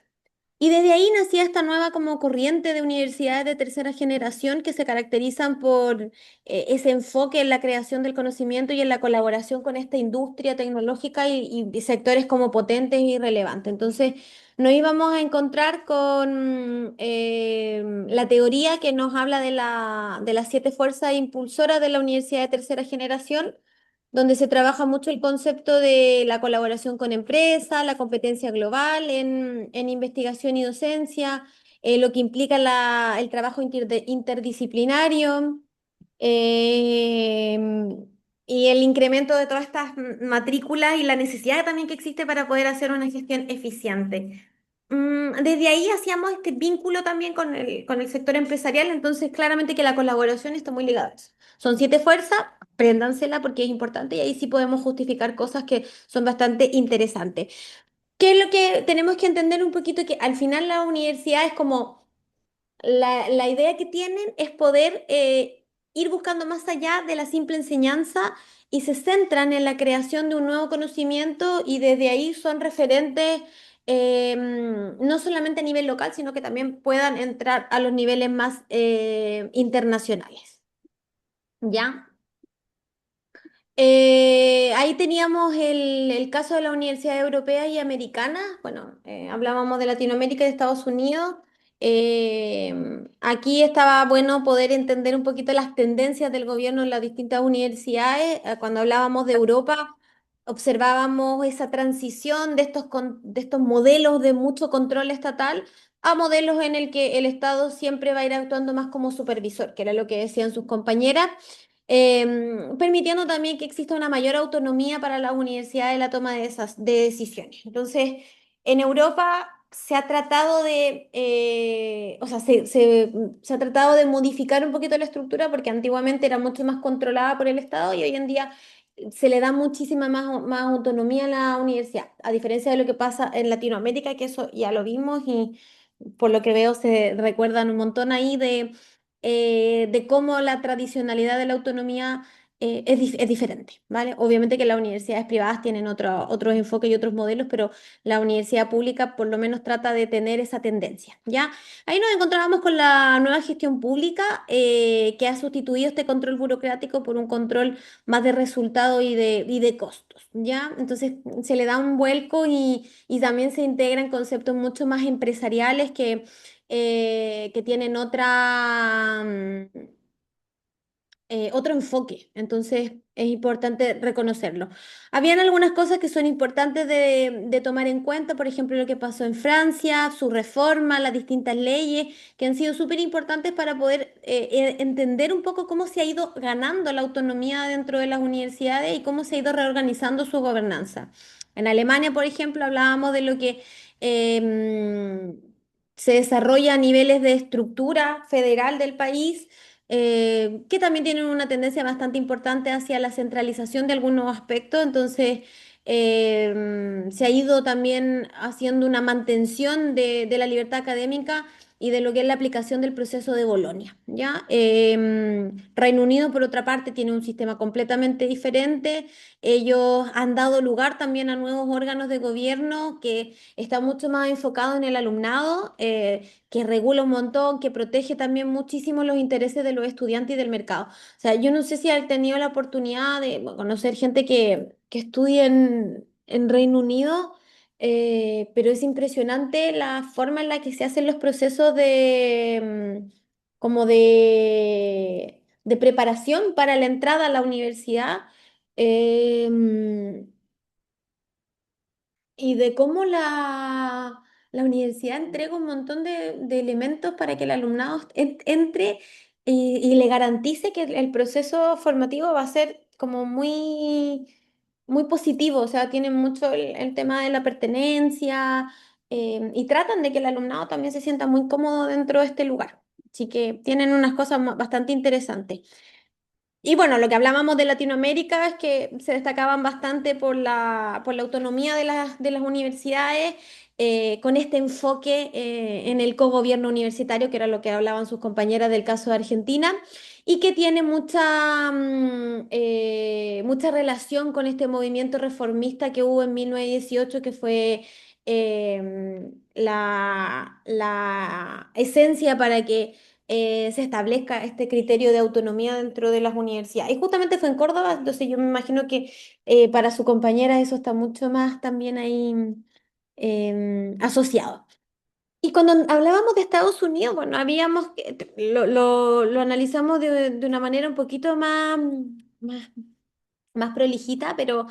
Y desde ahí nacía esta nueva como corriente de universidades de tercera generación que se caracterizan por ese enfoque en la creación del conocimiento y en la colaboración con esta industria tecnológica y sectores como potentes y relevantes. Entonces, nos íbamos a encontrar con la teoría que nos habla de las 7 fuerzas impulsoras de la universidad de tercera generación, donde se trabaja mucho el concepto de la colaboración con empresas, la competencia global en investigación y docencia, lo que implica el trabajo interdisciplinario, eh, y el incremento de todas estas matrículas y la necesidad también que existe para poder hacer una gestión eficiente. Desde ahí hacíamos este vínculo también con el sector empresarial, entonces claramente que la colaboración está muy ligada a eso. Son 7 fuerzas, préndansela porque es importante y ahí sí podemos justificar cosas que son bastante interesantes. ¿Qué es lo que tenemos que entender un poquito? Que al final la universidad es como la idea que tienen es poder ir buscando más allá de la simple enseñanza y se centran en la creación de un nuevo conocimiento y desde ahí son referentes no solamente a nivel local, sino que también puedan entrar a los niveles más internacionales. ¿Ya? Ahí teníamos el caso de la Universidad Europea y Americana. Bueno, hablábamos de Latinoamérica y de Estados Unidos. Aquí estaba bueno poder entender un poquito las tendencias del gobierno en las distintas universidades. Cuando hablábamos de Europa, observábamos esa transición de de estos modelos de mucho control estatal a modelos en el que el Estado siempre va a ir actuando más como supervisor, que era lo que decían sus compañeras, permitiendo también que exista una mayor autonomía para la universidad en la toma de esas de decisiones. Entonces, en Europa se ha tratado de, o sea, se ha tratado de modificar un poquito la estructura porque antiguamente era mucho más controlada por el Estado y hoy en día se le da muchísima más autonomía a la universidad, a diferencia de lo que pasa en Latinoamérica, que eso ya lo vimos y por lo que veo se recuerdan un montón ahí de cómo la tradicionalidad de la autonomía es diferente, ¿vale? Obviamente que las universidades privadas tienen otros enfoques y otros modelos, pero la universidad pública por lo menos trata de tener esa tendencia, ¿ya? Ahí nos encontrábamos con la nueva gestión pública que ha sustituido este control burocrático por un control más de resultado y de costos, ¿ya? Entonces se le da un vuelco y también se integran conceptos mucho más empresariales que tienen otro enfoque, entonces es importante reconocerlo. Habían algunas cosas que son importantes de tomar en cuenta, por ejemplo, lo que pasó en Francia, su reforma, las distintas leyes, que han sido súper importantes para poder entender un poco cómo se ha ido ganando la autonomía dentro de las universidades y cómo se ha ido reorganizando su gobernanza. En Alemania, por ejemplo, hablábamos de lo que se desarrolla a niveles de estructura federal del país, que también tienen una tendencia bastante importante hacia la centralización de algunos aspectos. Entonces, se ha ido también haciendo una mantención de la libertad académica y de lo que es la aplicación del proceso de Bolonia, ¿ya? Reino Unido, por otra parte, tiene un sistema completamente diferente. Ellos han dado lugar también a nuevos órganos de gobierno que están mucho más enfocados en el alumnado. Que regula un montón, que protege también muchísimo los intereses de los estudiantes y del mercado. O sea, yo no sé si han tenido la oportunidad de bueno, conocer gente que estudie en Reino Unido, pero es impresionante la forma en la que se hacen los procesos como de preparación para la entrada a la universidad. em, y de cómo la universidad entrega un montón de elementos para que el alumnado entre y le garantice que el proceso formativo va a ser como muy positivo, o sea, tienen mucho el tema de la pertenencia y tratan de que el alumnado también se sienta muy cómodo dentro de este lugar. Así que tienen unas cosas bastante interesantes. Y bueno, lo que hablábamos de Latinoamérica es que se destacaban bastante por la autonomía de las universidades, con este enfoque en el cogobierno universitario, que era lo que hablaban sus compañeras del caso de Argentina, y que tiene mucha relación con este movimiento reformista que hubo en 1918, que fue la esencia para que se establezca este criterio de autonomía dentro de las universidades. Y justamente fue en Córdoba, entonces yo me imagino que para su compañera eso está mucho más también ahí asociado. Y cuando hablábamos de Estados Unidos, bueno, lo analizamos de una manera un poquito más prolijita, pero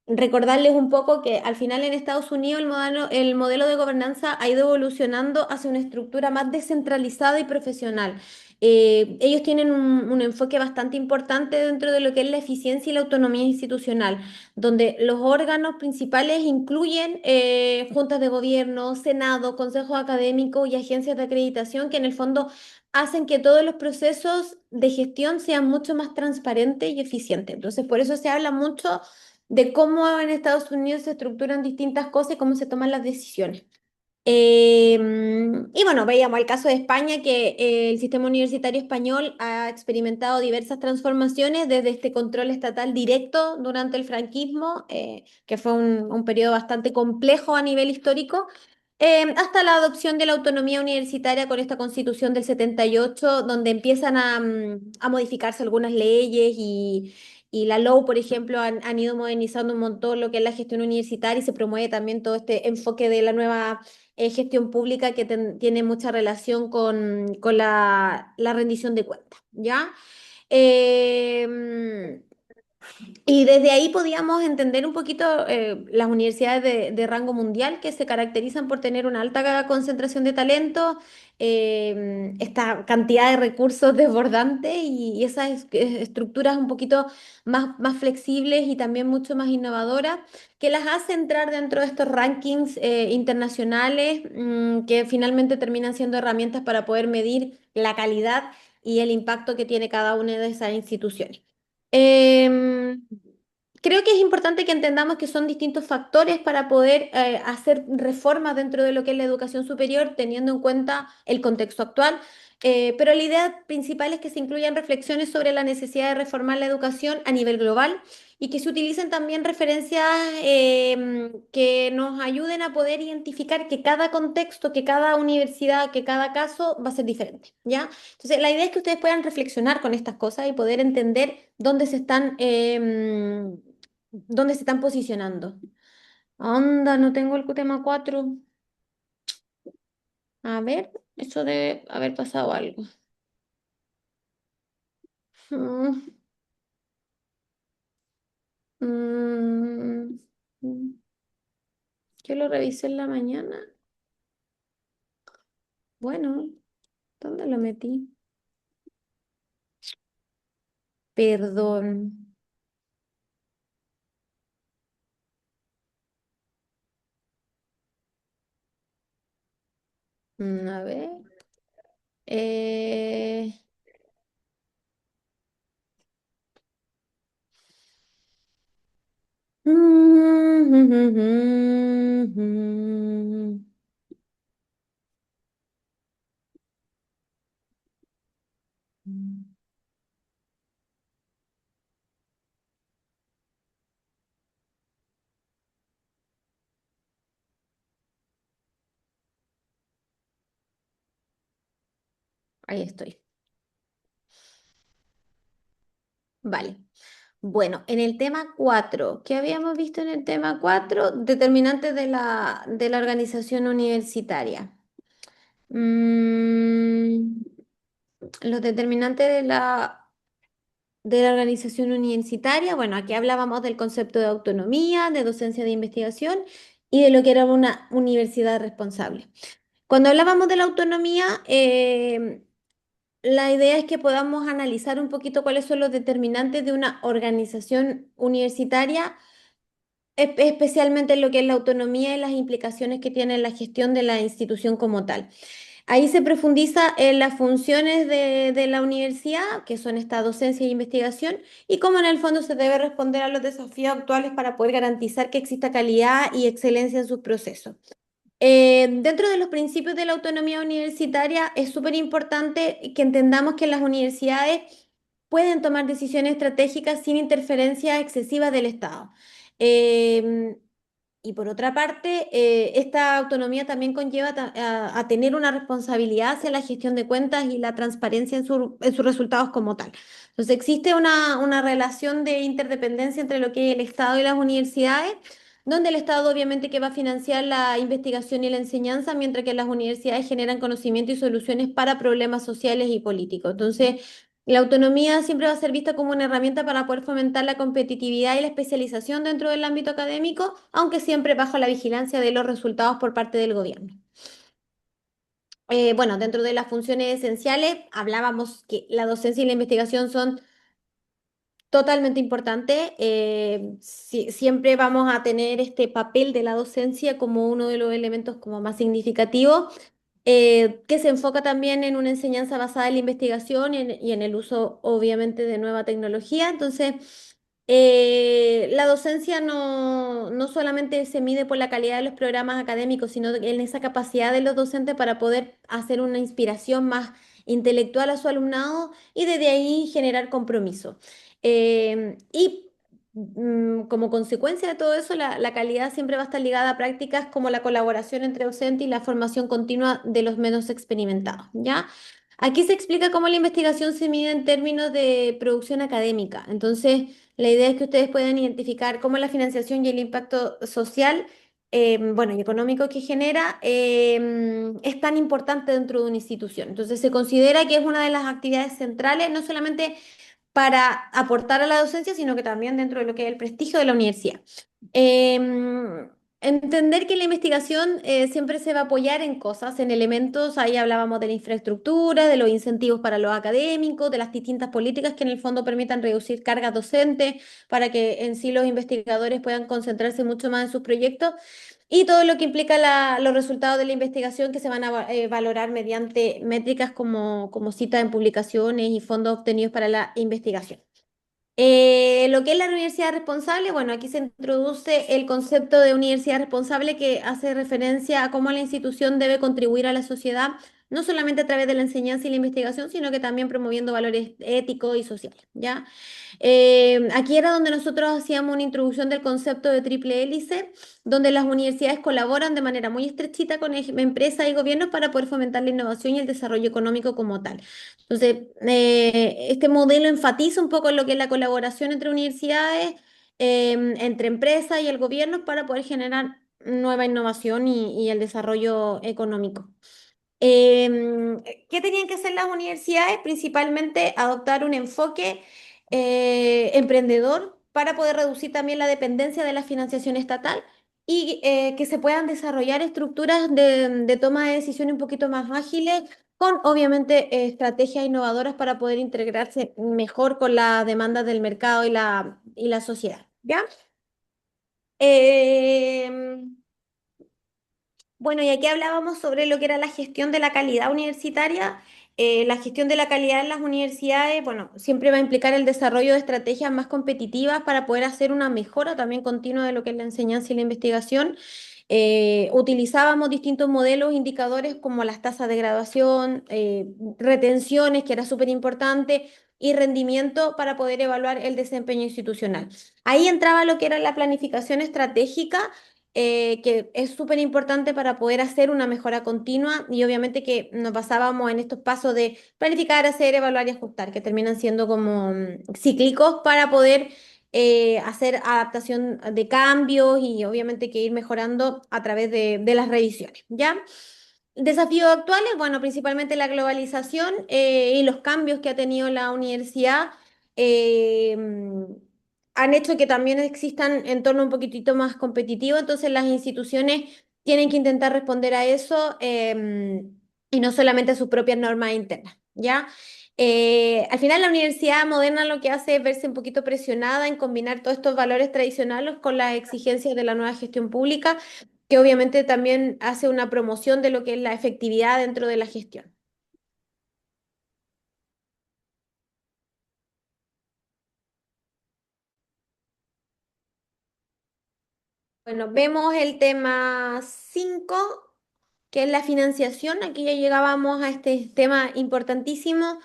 recordarles un poco que al final en Estados Unidos el modelo de gobernanza ha ido evolucionando hacia una estructura más descentralizada y profesional. Ellos tienen un enfoque bastante importante dentro de lo que es la eficiencia y la autonomía institucional, donde los órganos principales incluyen juntas de gobierno, senado, consejos académicos y agencias de acreditación que en el fondo hacen que todos los procesos de gestión sean mucho más transparentes y eficientes. Entonces, por eso se habla mucho de cómo en Estados Unidos se estructuran distintas cosas y cómo se toman las decisiones. Y bueno, veíamos el caso de España, que el sistema universitario español ha experimentado diversas transformaciones desde este control estatal directo durante el franquismo, que fue un periodo bastante complejo a nivel histórico, hasta la adopción de la autonomía universitaria con esta Constitución del 78, donde empiezan a modificarse algunas leyes y la LOU, por ejemplo, han ido modernizando un montón lo que es la gestión universitaria y se promueve también todo este enfoque de la nueva gestión pública que tiene mucha relación con la rendición de cuentas, ¿ya? Eh, y desde ahí podíamos entender un poquito las universidades de rango mundial que se caracterizan por tener una alta concentración de talento, esta cantidad de recursos desbordantes y esas estructuras un poquito más flexibles y también mucho más innovadoras que las hace entrar dentro de estos rankings internacionales que finalmente terminan siendo herramientas para poder medir la calidad y el impacto que tiene cada una de esas instituciones. Em, Creo que es importante que entendamos que son distintos factores para poder hacer reformas dentro de lo que es la educación superior, teniendo en cuenta el contexto actual. Pero la idea principal es que se incluyan reflexiones sobre la necesidad de reformar la educación a nivel global y que se utilicen también referencias que nos ayuden a poder identificar que cada contexto, que cada universidad, que cada caso va a ser diferente, ¿ya? Entonces, la idea es que ustedes puedan reflexionar con estas cosas y poder entender dónde se están posicionando. Anda, no tengo el tema 4. A ver, eso debe haber pasado algo. Mm, mm, mm. Yo lo revisé en la mañana. Bueno, ¿dónde lo metí? Perdón. A ver. Eh, Ahí estoy. Vale. Bueno, en el tema 4, ¿qué habíamos visto en el tema 4? Determinantes de la organización universitaria. Mm, los determinantes de la organización universitaria, bueno, aquí hablábamos del concepto de autonomía, de docencia de investigación y de lo que era una universidad responsable. Cuando hablábamos de la autonomía, la idea es que podamos analizar un poquito cuáles son los determinantes de una organización universitaria, especialmente en lo que es la autonomía y las implicaciones que tiene en la gestión de la institución como tal. Ahí se profundiza en las funciones de la universidad, que son esta docencia e investigación, y cómo en el fondo se debe responder a los desafíos actuales para poder garantizar que exista calidad y excelencia en sus procesos. Dentro de los principios de la autonomía universitaria es súper importante que entendamos que las universidades pueden tomar decisiones estratégicas sin interferencia excesiva del Estado. Eh, y por otra parte, esta autonomía también conlleva a tener una responsabilidad hacia la gestión de cuentas y la transparencia en sus resultados como tal. Entonces, existe una relación de interdependencia entre lo que es el Estado y las universidades, donde el Estado obviamente que va a financiar la investigación y la enseñanza, mientras que las universidades generan conocimiento y soluciones para problemas sociales y políticos. Entonces, la autonomía siempre va a ser vista como una herramienta para poder fomentar la competitividad y la especialización dentro del ámbito académico, aunque siempre bajo la vigilancia de los resultados por parte del gobierno. Bueno, dentro de las funciones esenciales, hablábamos que la docencia y la investigación son totalmente importantes. Siempre vamos a tener este papel de la docencia como uno de los elementos como más significativos, que se enfoca también en una enseñanza basada en la investigación y en el uso, obviamente, de nueva tecnología. Entonces, La docencia no solamente se mide por la calidad de los programas académicos, sino en esa capacidad de los docentes para poder hacer una inspiración más intelectual a su alumnado y desde ahí generar compromiso. Como consecuencia de todo eso, la calidad siempre va a estar ligada a prácticas como la colaboración entre docentes y la formación continua de los menos experimentados, ¿ya? Aquí se explica cómo la investigación se mide en términos de producción académica. Entonces, la idea es que ustedes puedan identificar cómo la financiación y el impacto social, bueno, y económico que genera, es tan importante dentro de una institución. Entonces, se considera que es una de las actividades centrales, no solamente para aportar a la docencia, sino que también dentro de lo que es el prestigio de la universidad. Entender que la investigación siempre se va a apoyar en cosas, en elementos, ahí hablábamos de la infraestructura, de los incentivos para los académicos, de las distintas políticas que en el fondo permitan reducir cargas docentes para que en sí los investigadores puedan concentrarse mucho más en sus proyectos y todo lo que implica los resultados de la investigación que se van a valorar mediante métricas como citas en publicaciones y fondos obtenidos para la investigación. Lo que es la universidad responsable, bueno, aquí se introduce el concepto de universidad responsable que hace referencia a cómo la institución debe contribuir a la sociedad, no solamente a través de la enseñanza y la investigación, sino que también promoviendo valores éticos y sociales, ¿ya? Aquí era donde nosotros hacíamos una introducción del concepto de triple hélice, donde las universidades colaboran de manera muy estrechita con empresas y gobiernos para poder fomentar la innovación y el desarrollo económico como tal. Entonces, este modelo enfatiza un poco lo que es la colaboración entre universidades, entre empresas y el gobierno para poder generar nueva innovación y el desarrollo económico. ¿Qué tenían que hacer las universidades? Principalmente adoptar un enfoque emprendedor para poder reducir también la dependencia de la financiación estatal y que se puedan desarrollar estructuras de toma de decisiones un poquito más ágiles, con obviamente estrategias innovadoras para poder integrarse mejor con las demandas del mercado y la sociedad. ¿Ya? Em, bueno, y aquí hablábamos sobre lo que era la gestión de la calidad universitaria. La gestión de la calidad en las universidades, bueno, siempre va a implicar el desarrollo de estrategias más competitivas para poder hacer una mejora también continua de lo que es la enseñanza y la investigación. Utilizábamos distintos modelos, indicadores como las tasas de graduación, retenciones, que era súper importante, y rendimiento para poder evaluar el desempeño institucional. Ahí entraba lo que era la planificación estratégica que es súper importante para poder hacer una mejora continua y obviamente que nos basábamos en estos pasos de planificar, hacer, evaluar y ajustar, que terminan siendo como cíclicos para poder hacer adaptación de cambios y obviamente que ir mejorando a través de las revisiones, ¿ya? Desafíos actuales, bueno, principalmente la globalización y los cambios que ha tenido la universidad. eh, Han hecho que también existan entornos un poquitito más competitivos, entonces las instituciones tienen que intentar responder a eso y no solamente a sus propias normas internas, ¿ya? Al final la universidad moderna lo que hace es verse un poquito presionada en combinar todos estos valores tradicionales con las exigencias de la nueva gestión pública, que obviamente también hace una promoción de lo que es la efectividad dentro de la gestión. Bueno, vemos el tema 5 que es la financiación. Aquí ya llegábamos a este tema importantísimo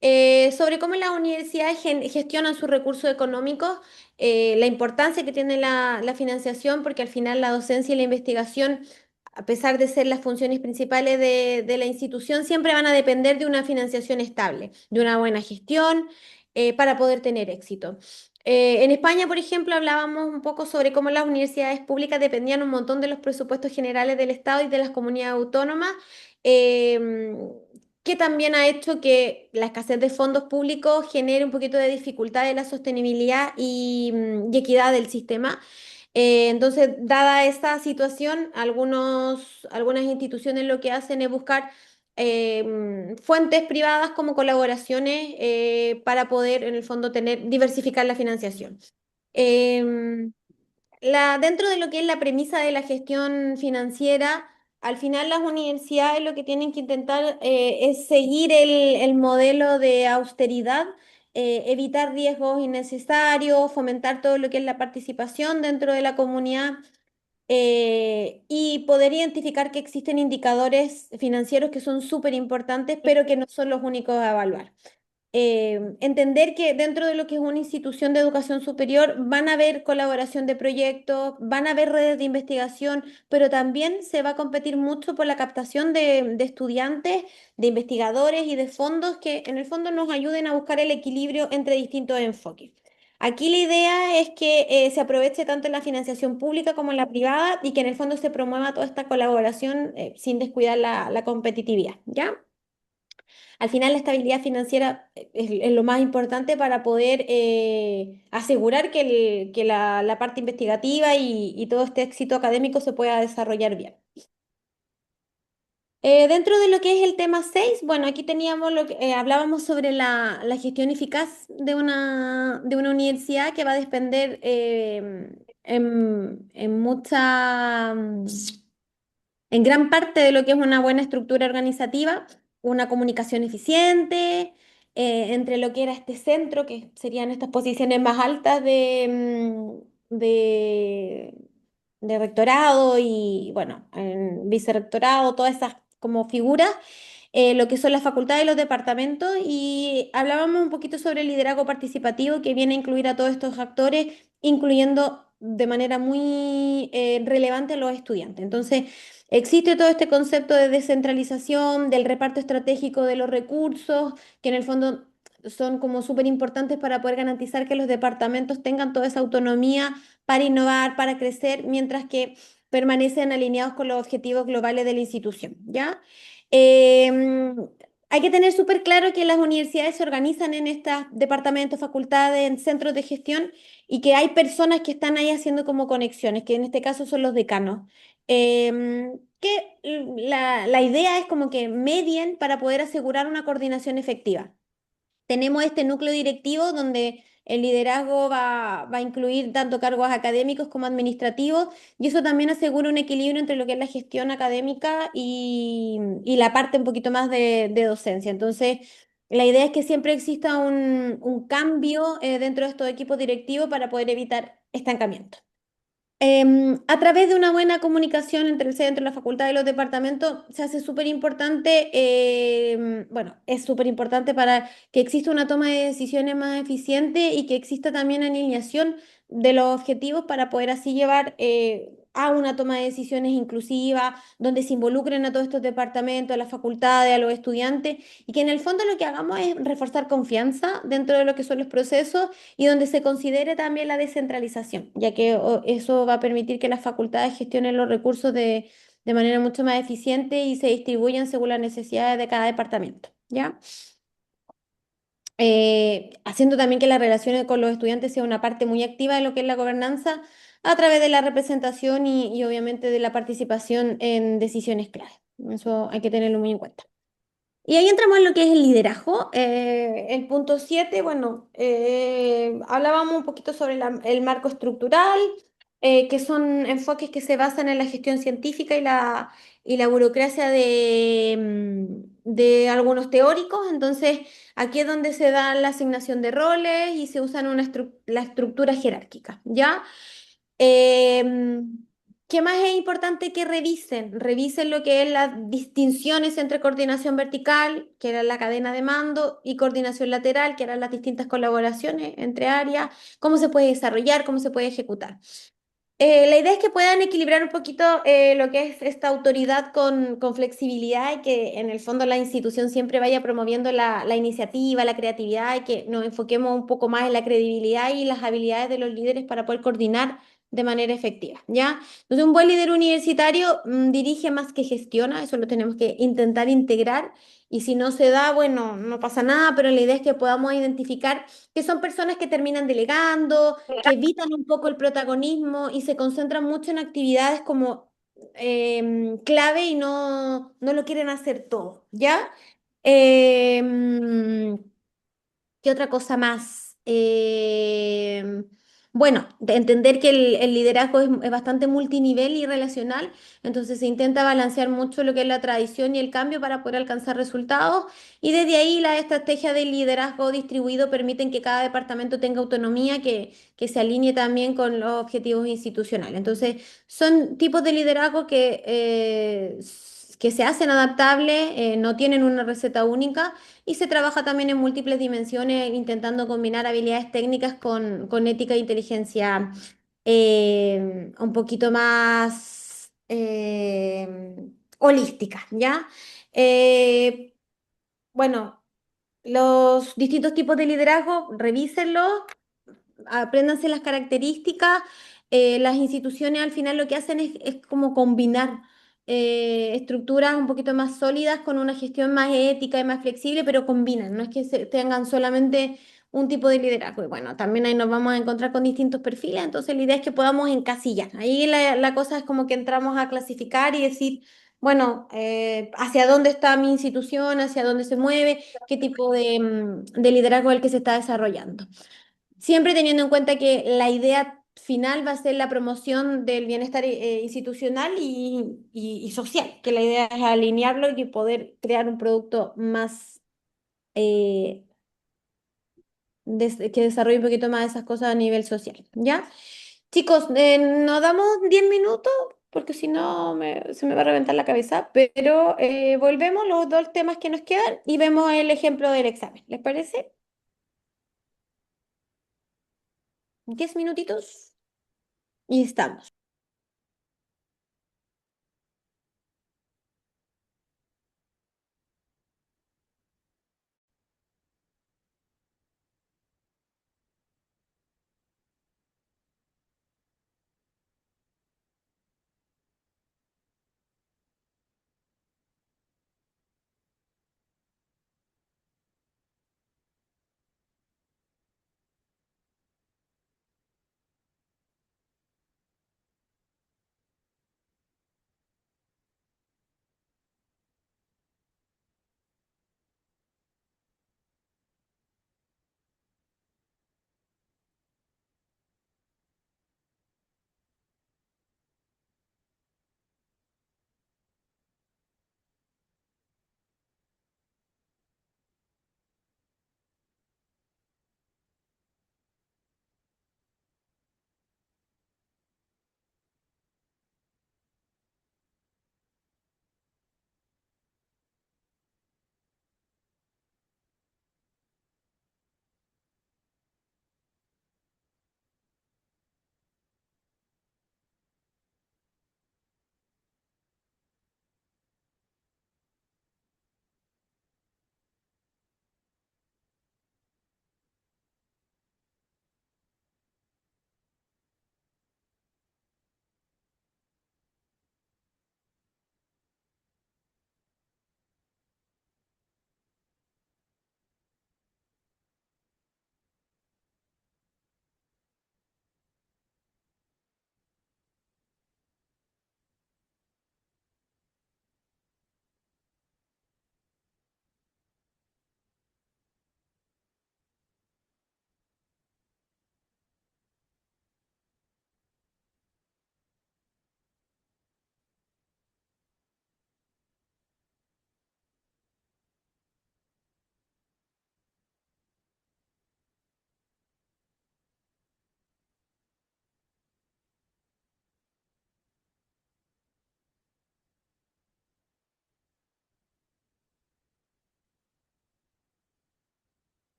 sobre cómo las universidades gestionan sus recursos económicos, la importancia que tiene la financiación, porque al final la docencia y la investigación, a pesar de ser las funciones principales de la institución, siempre van a depender de una financiación estable, de una buena gestión, para poder tener éxito. En España, por ejemplo, hablábamos un poco sobre cómo las universidades públicas dependían un montón de los presupuestos generales del Estado y de las comunidades autónomas, em, que también ha hecho que la escasez de fondos públicos genere un poquito de dificultad en la sostenibilidad y equidad del sistema. Entonces, dada esta situación, algunas instituciones lo que hacen es buscar fuentes privadas como colaboraciones para poder, en el fondo, diversificar la financiación. Em, Dentro de lo que es la premisa de la gestión financiera, al final las universidades lo que tienen que intentar es seguir el modelo de austeridad evitar riesgos innecesarios, fomentar todo lo que es la participación dentro de la comunidad y poder identificar que existen indicadores financieros que son súper importantes, pero que no son los únicos a evaluar. Entender que dentro de lo que es una institución de educación superior van a haber colaboración de proyectos, van a haber redes de investigación, pero también se va a competir mucho por la captación de estudiantes, de investigadores y de fondos que en el fondo nos ayuden a buscar el equilibrio entre distintos enfoques. Aquí la idea es que se aproveche tanto en la financiación pública como en la privada y que en el fondo se promueva toda esta colaboración sin descuidar la competitividad, ¿ya? Al final, la estabilidad financiera es lo más importante para poder asegurar que la parte investigativa y todo este éxito académico se pueda desarrollar bien. Dentro de lo que es el tema 6, bueno, aquí teníamos hablábamos sobre la gestión eficaz de una universidad que va a depender en mucha en gran parte de lo que es una buena estructura organizativa, una comunicación eficiente entre lo que era este centro, que serían estas posiciones más altas de rectorado y, bueno, en vicerrectorado, todas esas como figuras, lo que son las facultades y los departamentos, y hablábamos un poquito sobre el liderazgo participativo que viene a incluir a todos estos actores, incluyendo de manera muy relevante a los estudiantes. Entonces, existe todo este concepto de descentralización, del reparto estratégico de los recursos, que en el fondo son como súper importantes para poder garantizar que los departamentos tengan toda esa autonomía para innovar, para crecer, mientras que permanecen alineados con los objetivos globales de la institución, ¿ya? Em, Hay que tener súper claro que las universidades se organizan en estos departamentos, facultades, en centros de gestión y que hay personas que están ahí haciendo como conexiones, que en este caso son los decanos. La idea es como que medien para poder asegurar una coordinación efectiva. Tenemos este núcleo directivo donde el liderazgo va a incluir tanto cargos académicos como administrativos y eso también asegura un equilibrio entre lo que es la gestión académica y la parte un poquito más de docencia. Entonces, la idea es que siempre exista un cambio dentro de estos equipos directivos para poder evitar estancamiento. A través de una buena comunicación entre el centro, la facultad y los departamentos, se hace súper importante, bueno, es súper importante para que exista una toma de decisiones más eficiente y que exista también alineación de los objetivos para poder así llevar a una toma de decisiones inclusiva, donde se involucren a todos estos departamentos, a las facultades, a los estudiantes, y que en el fondo lo que hagamos es reforzar confianza dentro de lo que son los procesos y donde se considere también la descentralización, ya que eso va a permitir que las facultades gestionen los recursos de manera mucho más eficiente y se distribuyan según las necesidades de cada departamento, ¿ya? Haciendo también que las relaciones con los estudiantes sea una parte muy activa de lo que es la gobernanza a través de la representación y obviamente de la participación en decisiones clave. Eso hay que tenerlo muy en cuenta. Y ahí entramos en lo que es el liderazgo. El punto 7, bueno, hablábamos un poquito sobre el marco estructural, que son enfoques que se basan en la gestión científica y la burocracia de algunos teóricos. Entonces, aquí es donde se da la asignación de roles y se usan la estructura jerárquica, ¿ya? Em, ¿Qué más es importante que revisen? Revisen lo que es las distinciones entre coordinación vertical, que era la cadena de mando, y coordinación lateral, que eran las distintas colaboraciones entre áreas, cómo se puede desarrollar, cómo se puede ejecutar. La idea es que puedan equilibrar un poquito lo que es esta autoridad con flexibilidad y que en el fondo la institución siempre vaya promoviendo la iniciativa, la creatividad y que nos enfoquemos un poco más en la credibilidad y las habilidades de los líderes para poder coordinar de manera efectiva, ¿ya? Entonces, un buen líder universitario dirige más que gestiona, eso lo tenemos que intentar integrar y si no se da, bueno, no pasa nada, pero la idea es que podamos identificar que son personas que terminan delegando, que evitan un poco el protagonismo y se concentran mucho en actividades como clave y no lo quieren hacer todo, ¿ya? Em, ¿Qué otra cosa más? Bueno, de entender que el liderazgo es bastante multinivel y relacional, entonces se intenta balancear mucho lo que es la tradición y el cambio para poder alcanzar resultados y desde ahí las estrategias de liderazgo distribuido permiten que cada departamento tenga autonomía que se alinee también con los objetivos institucionales. Entonces, son tipos de liderazgo que se hacen adaptables, no tienen una receta única y se trabaja también en múltiples dimensiones, intentando combinar habilidades técnicas con ética e inteligencia un poquito más holística, ¿ya? Eh, bueno, los distintos tipos de liderazgo, revísenlos, apréndanse las características. Las instituciones al final lo que hacen es como combinar estructuras un poquito más sólidas con una gestión más ética y más flexible, pero combinan, no es que tengan solamente un tipo de liderazgo. Y bueno, también ahí nos vamos a encontrar con distintos perfiles, entonces la idea es que podamos encasillar. Ahí la cosa es como que entramos a clasificar y decir, bueno, hacia dónde está mi institución, hacia dónde se mueve, qué tipo de liderazgo es el que se está desarrollando. Siempre teniendo en cuenta que la idea final va a ser la promoción del bienestar institucional y social, que la idea es alinearlo y poder crear un producto más eh, que desarrolle un poquito más esas cosas a nivel social, ¿ya? Chicos, nos damos 10 minutos porque si no se me va a reventar la cabeza, pero volvemos los dos temas que nos quedan y vemos el ejemplo del examen. ¿Les parece? 10 minutitos y estamos.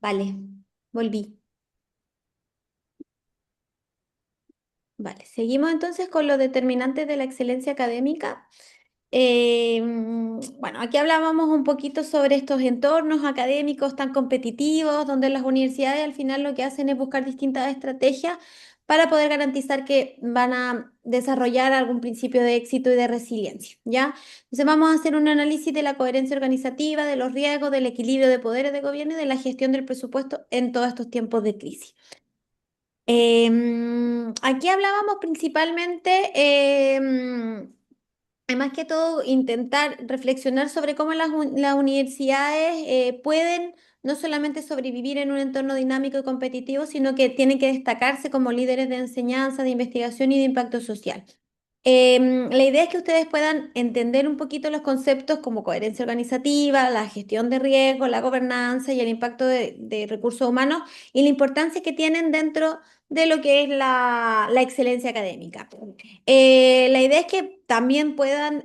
Vale, volví. Vale, seguimos entonces con los determinantes de la excelencia académica. Bueno, aquí hablábamos un poquito sobre estos entornos académicos tan competitivos, donde las universidades al final lo que hacen es buscar distintas estrategias para poder garantizar que van a desarrollar algún principio de éxito y de resiliencia, ¿ya? Entonces vamos a hacer un análisis de la coherencia organizativa, de los riesgos, del equilibrio de poderes de gobierno y de la gestión del presupuesto en todos estos tiempos de crisis. Aquí hablábamos principalmente, más que todo, intentar reflexionar sobre cómo las universidades pueden no solamente sobrevivir en un entorno dinámico y competitivo, sino que tienen que destacarse como líderes de enseñanza, de investigación y de impacto social. La idea es que ustedes puedan entender un poquito los conceptos como coherencia organizativa, la gestión de riesgos, la gobernanza y el impacto de recursos humanos y la importancia que tienen dentro de lo que es la excelencia académica. La idea es que también puedan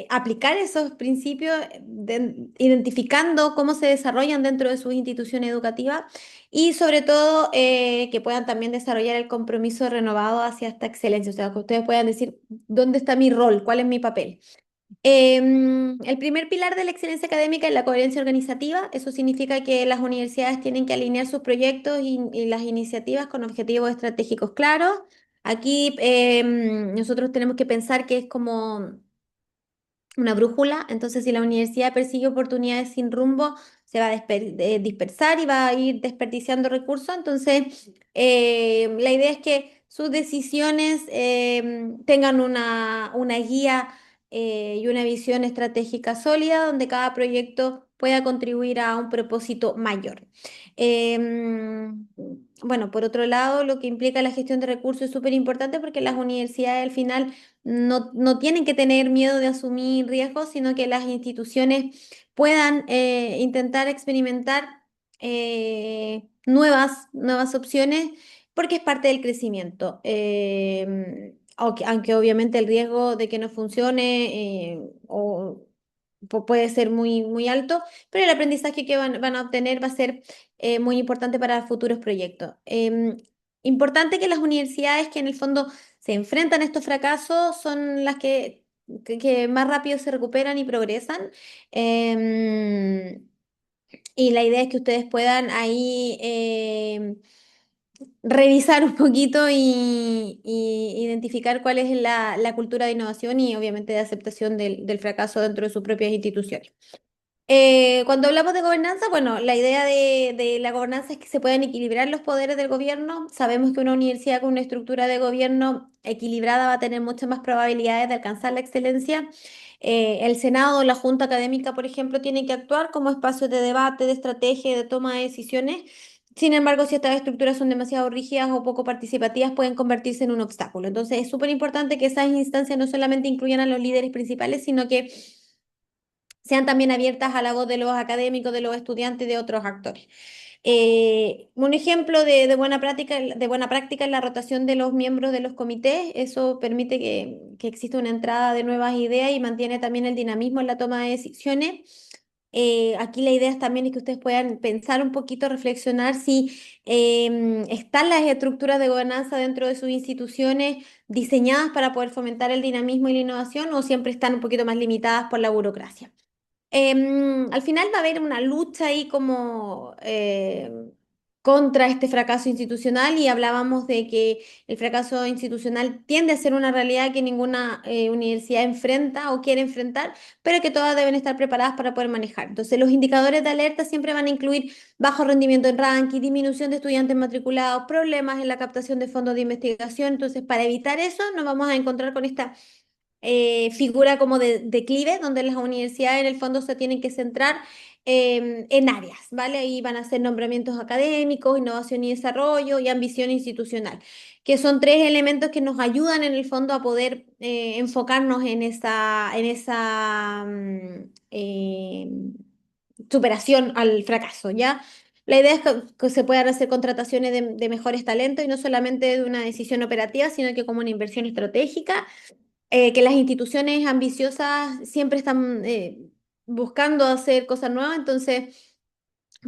aplicar esos principios identificando cómo se desarrollan dentro de sus instituciones educativas y sobre todo que puedan también desarrollar el compromiso renovado hacia esta excelencia, o sea, que ustedes puedan decir, ¿dónde está mi rol? ¿Cuál es mi papel? El primer pilar de la excelencia académica es la coherencia organizativa. Eso significa que las universidades tienen que alinear sus proyectos y las iniciativas con objetivos estratégicos claros. Aquí nosotros tenemos que pensar que es como una brújula, entonces si la universidad persigue oportunidades sin rumbo, se va a dispersar y va a ir desperdiciando recursos, entonces la idea es que sus decisiones tengan una guía y una visión estratégica sólida donde cada proyecto pueda contribuir a un propósito mayor. Bueno, por otro lado, lo que implica la gestión de recursos es súper importante porque las universidades al final no tienen que tener miedo de asumir riesgos, sino que las instituciones puedan intentar experimentar nuevas opciones porque es parte del crecimiento. Aunque obviamente el riesgo de que no funcione puede ser muy alto, pero el aprendizaje que van a obtener va a ser muy importante para futuros proyectos. Importante que las universidades que en el fondo se enfrentan a estos fracasos son las que más rápido se recuperan y progresan. Y la idea es que ustedes puedan ahí revisar un poquito y identificar cuál es la cultura de innovación y obviamente de aceptación del fracaso dentro de sus propias instituciones. Cuando hablamos de gobernanza, bueno, la idea de la gobernanza es que se puedan equilibrar los poderes del gobierno. Sabemos que una universidad con una estructura de gobierno equilibrada va a tener muchas más probabilidades de alcanzar la excelencia. El Senado o la Junta Académica, por ejemplo, tienen que actuar como espacios de debate, de estrategia y de toma de decisiones. Sin embargo, si estas estructuras son demasiado rígidas o poco participativas, pueden convertirse en un obstáculo. Entonces, es súper importante que esas instancias no solamente incluyan a los líderes principales, sino que sean también abiertas a la voz de los académicos, de los estudiantes y de otros actores. Un ejemplo de buena práctica es la rotación de los miembros de los comités. Eso permite que exista una entrada de nuevas ideas y mantiene también el dinamismo en la toma de decisiones. Aquí la idea también es que ustedes puedan pensar un poquito, reflexionar si están las estructuras de gobernanza dentro de sus instituciones diseñadas para poder fomentar el dinamismo y la innovación o siempre están un poquito más limitadas por la burocracia. Al final va a haber una lucha ahí como contra este fracaso institucional y hablábamos de que el fracaso institucional tiende a ser una realidad que ninguna universidad enfrenta o quiere enfrentar, pero que todas deben estar preparadas para poder manejar. Entonces, los indicadores de alerta siempre van a incluir bajo rendimiento en ranking, disminución de estudiantes matriculados, problemas en la captación de fondos de investigación. Entonces, para evitar eso, nos vamos a encontrar con esta figura como de declive, donde las universidades en el fondo se tienen que centrar en áreas, ¿vale? Ahí van a ser nombramientos académicos, innovación y desarrollo y ambición institucional, que son tres elementos que nos ayudan en el fondo a poder enfocarnos en esa superación al fracaso, ¿ya? La idea es que se puedan hacer contrataciones de mejores talentos y no solamente de una decisión operativa, sino que como una inversión estratégica que las instituciones ambiciosas siempre están buscando hacer cosas nuevas, entonces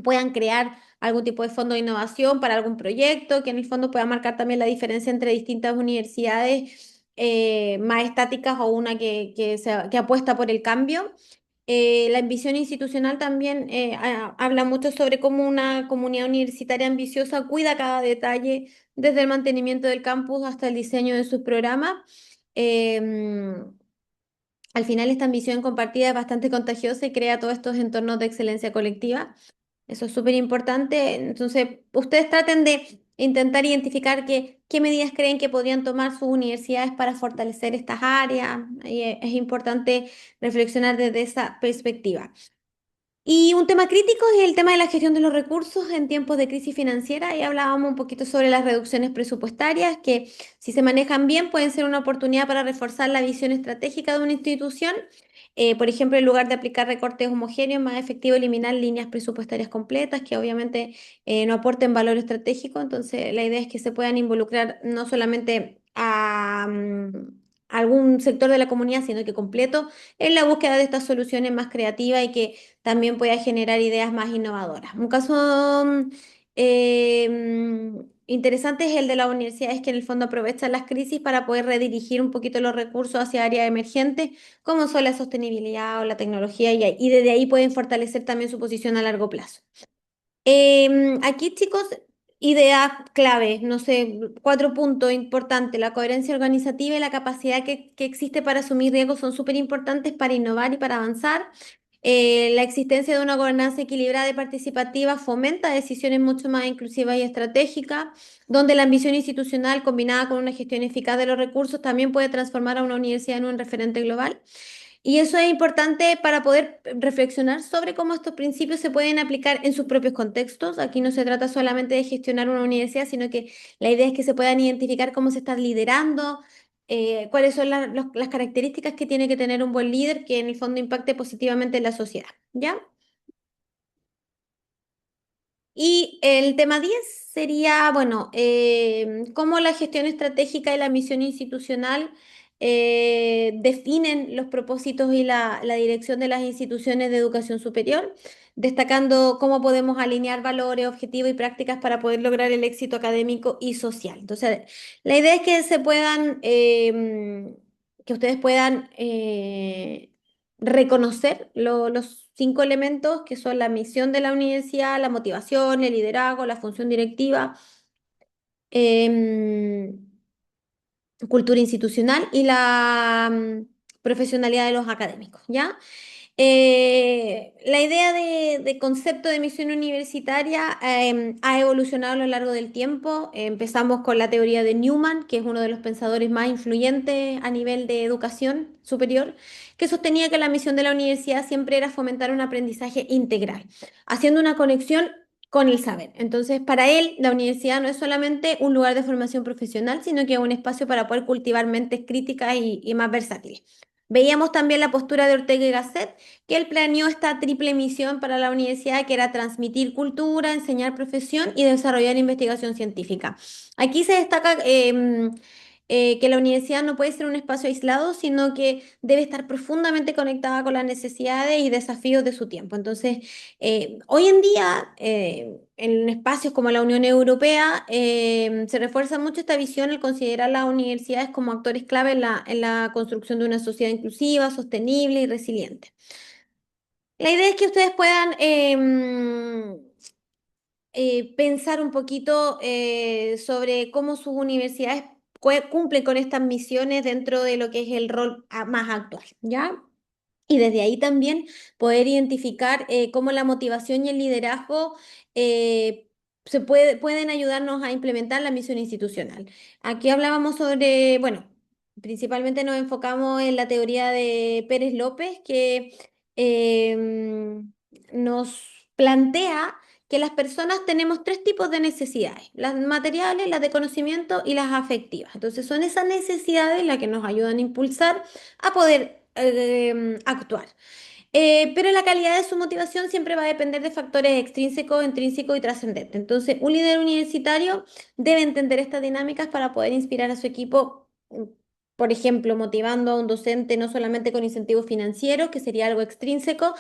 puedan crear algún tipo de fondo de innovación para algún proyecto, que en el fondo pueda marcar también la diferencia entre distintas universidades más estáticas o una que apuesta por el cambio. La ambición institucional también habla mucho sobre cómo una comunidad universitaria ambiciosa cuida cada detalle, desde el mantenimiento del campus hasta el diseño de sus programas. Em, Al final, esta ambición compartida es bastante contagiosa y crea todos estos entornos de excelencia colectiva. Eso es súper importante. Entonces, ustedes traten de intentar identificar qué medidas creen que podrían tomar sus universidades para fortalecer estas áreas. Y es importante reflexionar desde esa perspectiva. Y un tema crítico es el tema de la gestión de los recursos en tiempos de crisis financiera. Ahí hablábamos un poquito sobre las reducciones presupuestarias, que si se manejan bien pueden ser una oportunidad para reforzar la visión estratégica de una institución. Por ejemplo, en lugar de aplicar recortes homogéneos, es más efectivo eliminar líneas presupuestarias completas que obviamente no aporten valor estratégico. Entonces, la idea es que se puedan involucrar no solamente a algún sector de la comunidad, sino que completo en la búsqueda de estas soluciones más creativas y que también pueda generar ideas más innovadoras. Un caso interesante es el de las universidades que en el fondo aprovechan las crisis para poder redirigir un poquito los recursos hacia áreas emergentes, como son la sostenibilidad o la tecnología, y desde ahí pueden fortalecer también su posición a largo plazo. Aquí, chicos, ideas clave, no sé, 4 puntos importantes. La coherencia organizativa y la capacidad que existe para asumir riesgos son súper importantes para innovar y para avanzar. La existencia de una gobernanza equilibrada y participativa fomenta decisiones mucho más inclusivas y estratégicas, donde la ambición institucional combinada con una gestión eficaz de los recursos también puede transformar a una universidad en un referente global. Y eso es importante para poder reflexionar sobre cómo estos principios se pueden aplicar en sus propios contextos. Aquí no se trata solamente de gestionar una universidad, sino que la idea es que se puedan identificar cómo se está liderando, cuáles son las características que tiene que tener un buen líder que en el fondo impacte positivamente en la sociedad. ¿Ya? Y el tema 10 sería, bueno, cómo la gestión estratégica y la misión institucional definen los propósitos y la dirección de las instituciones de educación superior, destacando cómo podemos alinear valores, objetivos y prácticas para poder lograr el éxito académico y social. Entonces, la idea es que se puedan, que ustedes puedan reconocer los 5 elementos que son la misión de la universidad, la motivación, el liderazgo, la función directiva, em, cultura institucional y la profesionalidad de los académicos, ¿ya? La idea de concepto de misión universitaria ha evolucionado a lo largo del tiempo. Empezamos con la teoría de Newman, que es uno de los pensadores más influyentes a nivel de educación superior, que sostenía que la misión de la universidad siempre era fomentar un aprendizaje integral, haciendo una conexión con el saber. Entonces, para él, la universidad no es solamente un lugar de formación profesional, sino que es un espacio para poder cultivar mentes críticas y más versátiles. Veíamos también la postura de Ortega y Gasset, que él planeó esta triple misión para la universidad, que era transmitir cultura, enseñar profesión y desarrollar investigación científica. Aquí se destaca que la universidad no puede ser un espacio aislado, sino que debe estar profundamente conectada con las necesidades y desafíos de su tiempo. Entonces, hoy en día, en espacios como la Unión Europea, se refuerza mucho esta visión al considerar las universidades como actores clave en la construcción de una sociedad inclusiva, sostenible y resiliente. La idea es que ustedes puedan pensar un poquito sobre cómo sus universidades cumplen con estas misiones dentro de lo que es el rol más actual, ¿ya? Y desde ahí también poder identificar cómo la motivación y el liderazgo pueden ayudarnos a implementar la misión institucional. Aquí hablábamos sobre, bueno, principalmente nos enfocamos en la teoría de Pérez López, que nos plantea que las personas tenemos 3 tipos de necesidades: las materiales, las de conocimiento y las afectivas. Entonces son esas necesidades las que nos ayudan a impulsar a poder actuar. Pero la calidad de su motivación siempre va a depender de factores extrínsecos, intrínsecos y trascendentes. Entonces, un líder universitario debe entender estas dinámicas para poder inspirar a su equipo, por ejemplo, motivando a un docente no solamente con incentivos financieros, que sería algo extrínseco,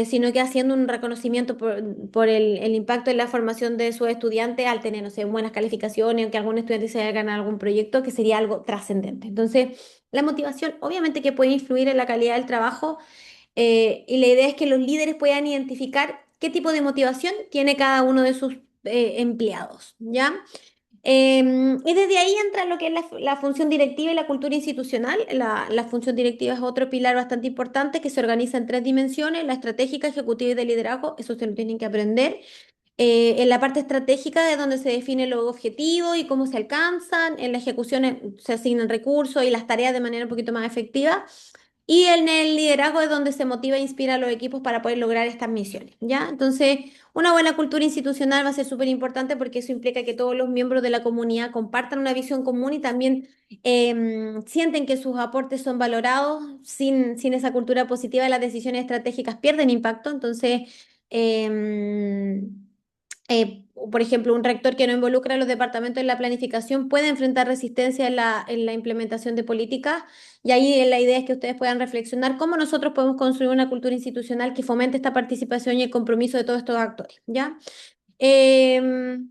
sino que haciendo un reconocimiento por el impacto en la formación de sus estudiantes al tener, no sé, buenas calificaciones o que algún estudiante se haya ganado algún proyecto, que sería algo trascendente. Entonces, la motivación obviamente que puede influir en la calidad del trabajo, y la idea es que los líderes puedan identificar qué tipo de motivación tiene cada uno de sus empleados, ¿ya? Y desde ahí entra lo que es la función directiva y la cultura institucional. La función directiva es otro pilar bastante importante que se organiza en tres dimensiones: la estratégica, ejecutiva y de liderazgo. Eso se lo tienen que aprender. En la parte estratégica es donde se definen los objetivos y cómo se alcanzan. En la ejecución se asignan recursos y las tareas de manera un poquito más efectiva. Y en el liderazgo es donde se motiva e inspira a los equipos para poder lograr estas misiones, ¿ya? Entonces, una buena cultura institucional va a ser súper importante porque eso implica que todos los miembros de la comunidad compartan una visión común y también sienten que sus aportes son valorados. Sin esa cultura positiva, las decisiones estratégicas pierden impacto. Entonces, por ejemplo, un rector que no involucra a los departamentos en la planificación puede enfrentar resistencia en la implementación de políticas, y ahí la idea es que ustedes puedan reflexionar cómo nosotros podemos construir una cultura institucional que fomente esta participación y el compromiso de todos estos actores, ¿ya? Em,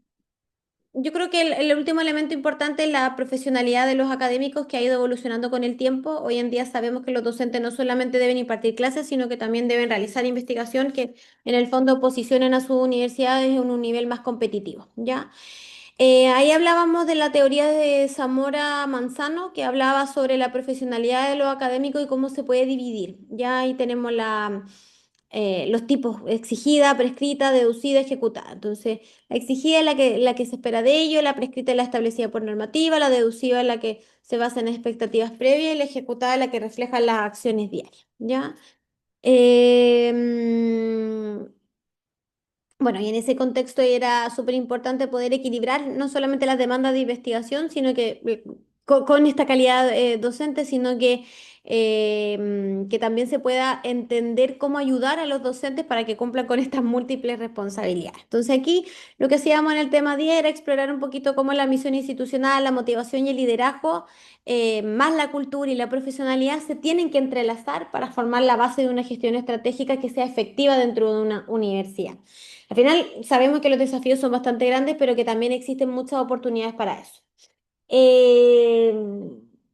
yo creo que el último elemento importante es la profesionalidad de los académicos, que ha ido evolucionando con el tiempo. Hoy en día sabemos que los docentes no solamente deben impartir clases, sino que también deben realizar investigación que en el fondo posicionen a sus universidades en un nivel más competitivo, ¿ya? Ahí hablábamos de la teoría de Zamora Manzano, que hablaba sobre la profesionalidad de los académicos y cómo se puede dividir. Ya ahí tenemos los tipos: exigida, prescrita, deducida, ejecutada. Entonces, la exigida es la que se espera de ello, la prescrita es la establecida por normativa, la deducida es la que se basa en expectativas previas y la ejecutada es la que refleja las acciones diarias. ¿Ya? Em, bueno, y en ese contexto era súper importante poder equilibrar no solamente las demandas de investigación, sino que con esta calidad docente, sino que también se pueda entender cómo ayudar a los docentes para que cumplan con estas múltiples responsabilidades. Entonces aquí lo que hacíamos en el tema 10 era explorar un poquito cómo la misión institucional, la motivación y el liderazgo, más la cultura y la profesionalidad, se tienen que entrelazar para formar la base de una gestión estratégica que sea efectiva dentro de una universidad. Al final sabemos que los desafíos son bastante grandes, pero que también existen muchas oportunidades para eso. Eh,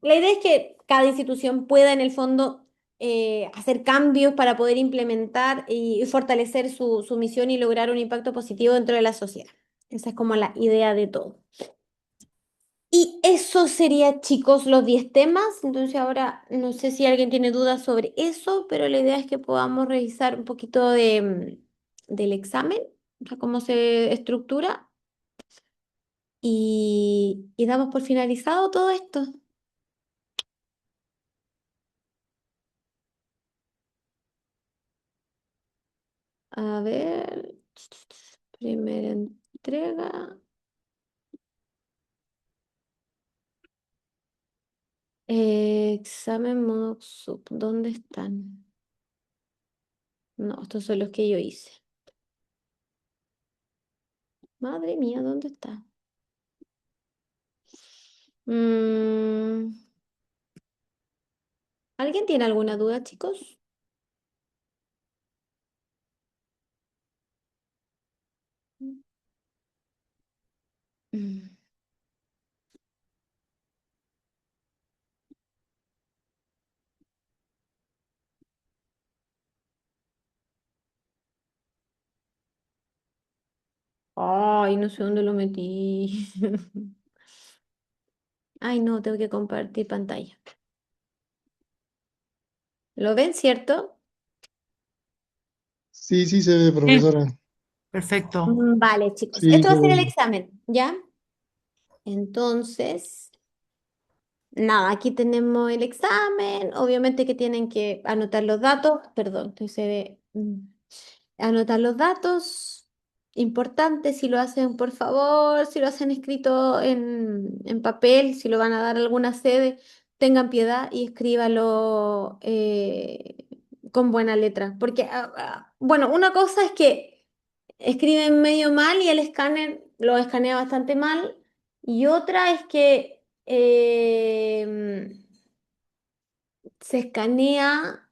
la idea es que cada institución pueda en el fondo hacer cambios para poder implementar y fortalecer su misión y lograr un impacto positivo dentro de la sociedad. Esa es como la idea de todo. Y eso sería, chicos, los 10 temas. Entonces ahora no sé si alguien tiene dudas sobre eso, pero la idea es que podamos revisar un poquito del examen, o sea, cómo se estructura, y damos por finalizado todo esto. A ver, primera entrega. Examen modo sub, ¿dónde están? No, estos son los que yo hice. Madre mía, ¿dónde está? Mm, ¿Alguien tiene alguna duda, chicos? Mm. Ay, no sé dónde lo metí. Ay, no, tengo que compartir pantalla. ¿Lo ven, cierto? Sí, sí se ve, Sí, profesora. perfecto. Vale, chicos. Sí, Esto va qué a ser el bueno. examen, ¿ya? Entonces, nada, aquí tenemos el examen. Obviamente que tienen que anotar los datos. Perdón, entonces se ve. Anotar los datos. Importante, si lo hacen, por favor, si lo hacen escrito en papel, si lo van a dar a alguna sede, tengan piedad y escríbalo con buena letra. Porque, bueno, una cosa es que escriben medio mal y el escáner lo escanea bastante mal. Y otra es que se escanea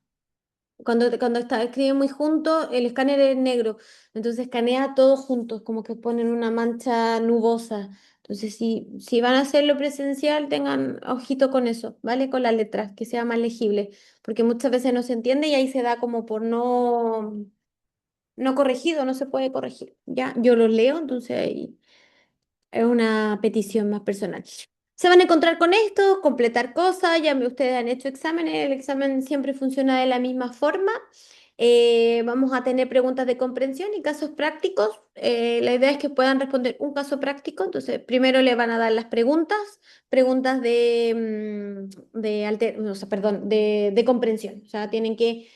escriben muy juntos, el escáner es negro, entonces escanea todo juntos, como que ponen una mancha nubosa. Entonces, si van a hacerlo presencial, tengan ojito con eso, ¿vale? Con las letras, que sea más legible, porque muchas veces no se entiende y ahí se da como por no corregido, no se puede corregir, ¿ya? Yo los leo, entonces ahí es una petición más personal. Se van a encontrar con esto, completar cosas, ustedes han hecho exámenes, el examen siempre funciona de la misma forma. Vamos a tener preguntas de comprensión y casos prácticos. La idea es que puedan responder un caso práctico, entonces primero le van a dar las preguntas o sea, perdón, de comprensión, o sea, tienen que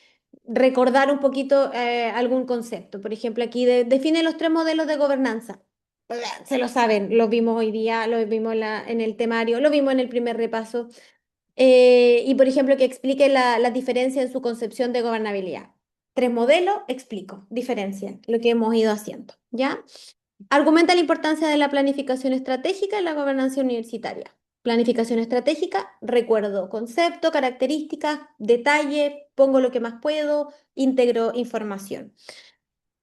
recordar un poquito algún concepto. Por ejemplo, aquí define los tres modelos de gobernanza. Se lo saben, lo vimos hoy día, lo vimos en el temario, lo vimos en el primer repaso. Y por ejemplo, que explique la diferencia en su concepción de gobernabilidad. Tres modelos, explico, diferencia, lo que hemos ido haciendo, ¿ya? Argumenta la importancia de la planificación estratégica en la gobernanza universitaria. Planificación estratégica, recuerdo concepto, características, detalle, pongo lo que más puedo, integro información.